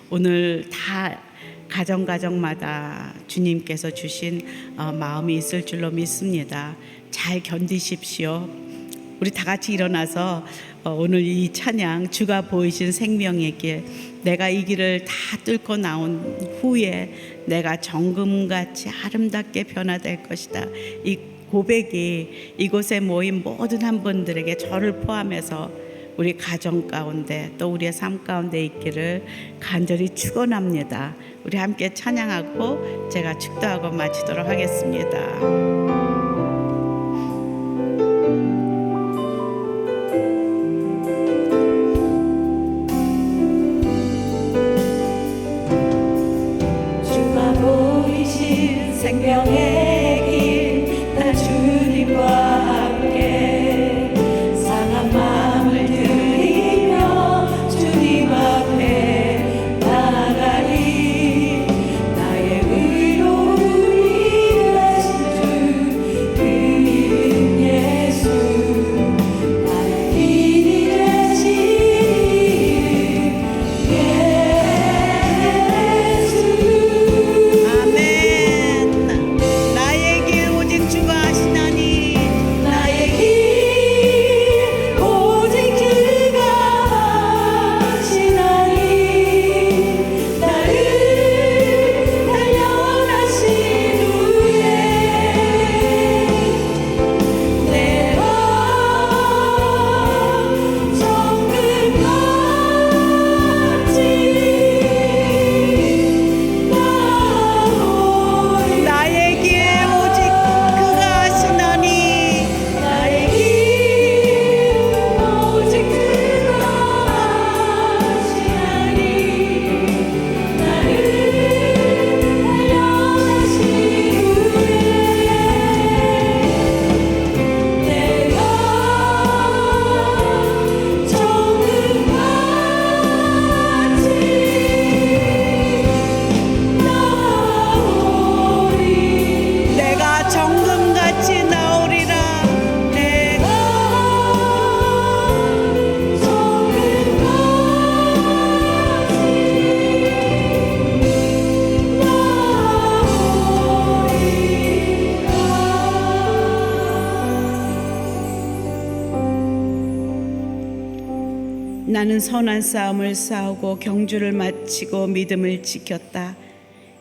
오늘 다 가정마다 주님께서 주신 마음이 있을 줄로 믿습니다. 잘 견디십시오. 우리 다 같이 일어나서 오늘 이 찬양, 주가 보이신 생명의 길, 내가 이 길을 다 뚫고 나온 후에 내가 정금같이 아름답게 변화될 것이다. 이 고백이 이곳에 모인 모든 한 분들에게 저를 포함해서 우리 가정 가운데 또 우리의 삶 가운데 있기를 간절히 축원합니다. 우리 함께 찬양하고 제가 축도하고 마치도록 하겠습니다. 주가 보이신 생명의 길, 나 주님과 함께 상한 마음을 들이며 주님 앞에 나가리. 나의 의로움이 되신 주, 그 이름 예수. 나의 길이 되신 이름 예수. 아멘. 나의 길 오직 주가 아시나니, 나의 길 오직 주가 아시나니. 나를 단련하신 후에 내 맘 정금같이 나오리. 나의 길 오직 그가 아시나니, 나의 길 오직 그가 아시나니. 나를 단련하신 후에 내가 정금같이 나오리. 내가 정금같이 나오리라. 내가 나는 선한 싸움을 싸우고 경주를 마치고 믿음을 지켰다.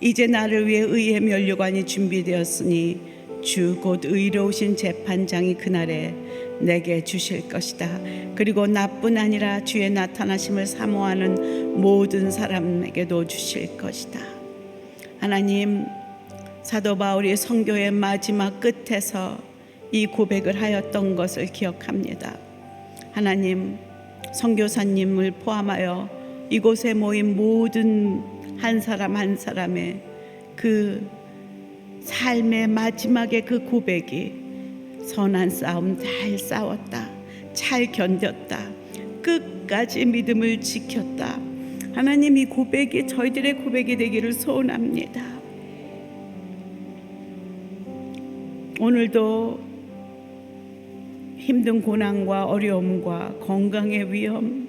이제 나를 위해 의의 면류관이 준비되었으니 주 곧 의로우신 재판장이 그날에 내게 주실 것이다. 그리고 나뿐 아니라 주의 나타나심을 사모하는 모든 사람에게도 주실 것이다. 하나님, 사도 바울이 선교의 마지막 끝에서 이 고백을 하였던 것을 기억합니다. 하나님, 선교사님을 포함하여 이곳에 모인 모든 한 사람 한 사람의 그 삶의 마지막에 그 고백이 선한 싸움 잘 싸웠다, 잘 견뎠다, 끝까지 믿음을 지켰다. 하나님, 이 고백이 저희들의 고백이 되기를 소원합니다. 오늘도 힘든 고난과 어려움과 건강의 위험,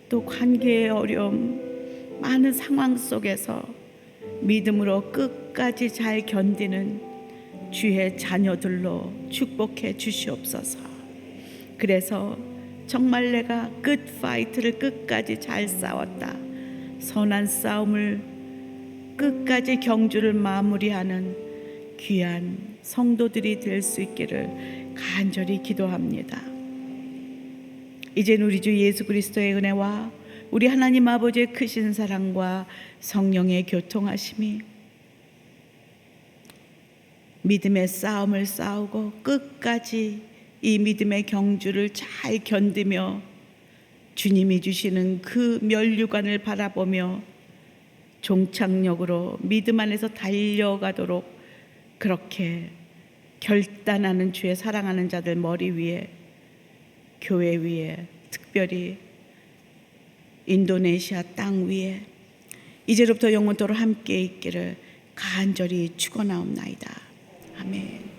또 관계의 어려움, 많은 상황 속에서 믿음으로 끝까지 잘 견디는 주의 자녀들로 축복해 주시옵소서. 그래서 정말 내가 끝 파이트를 끝까지 잘 싸웠다, 선한 싸움을 끝까지 경주를 마무리하는 귀한 성도들이 될 수 있기를 간절히 기도합니다. 이젠 우리 주 예수 그리스도의 은혜와 우리 하나님 아버지의 크신 사랑과 성령의 교통하심이 믿음의 싸움을 싸우고 끝까지 이 믿음의 경주를 잘 견디며 주님이 주시는 그 면류관을 바라보며 종착역으로 믿음 안에서 달려가도록 그렇게 결단하는 주의 사랑하는 자들 머리 위에, 교회 위에, 특별히 인도네시아 땅 위에 이제로부터 영원토록 함께 있기를 간절히 축원하옵나이다. 아멘.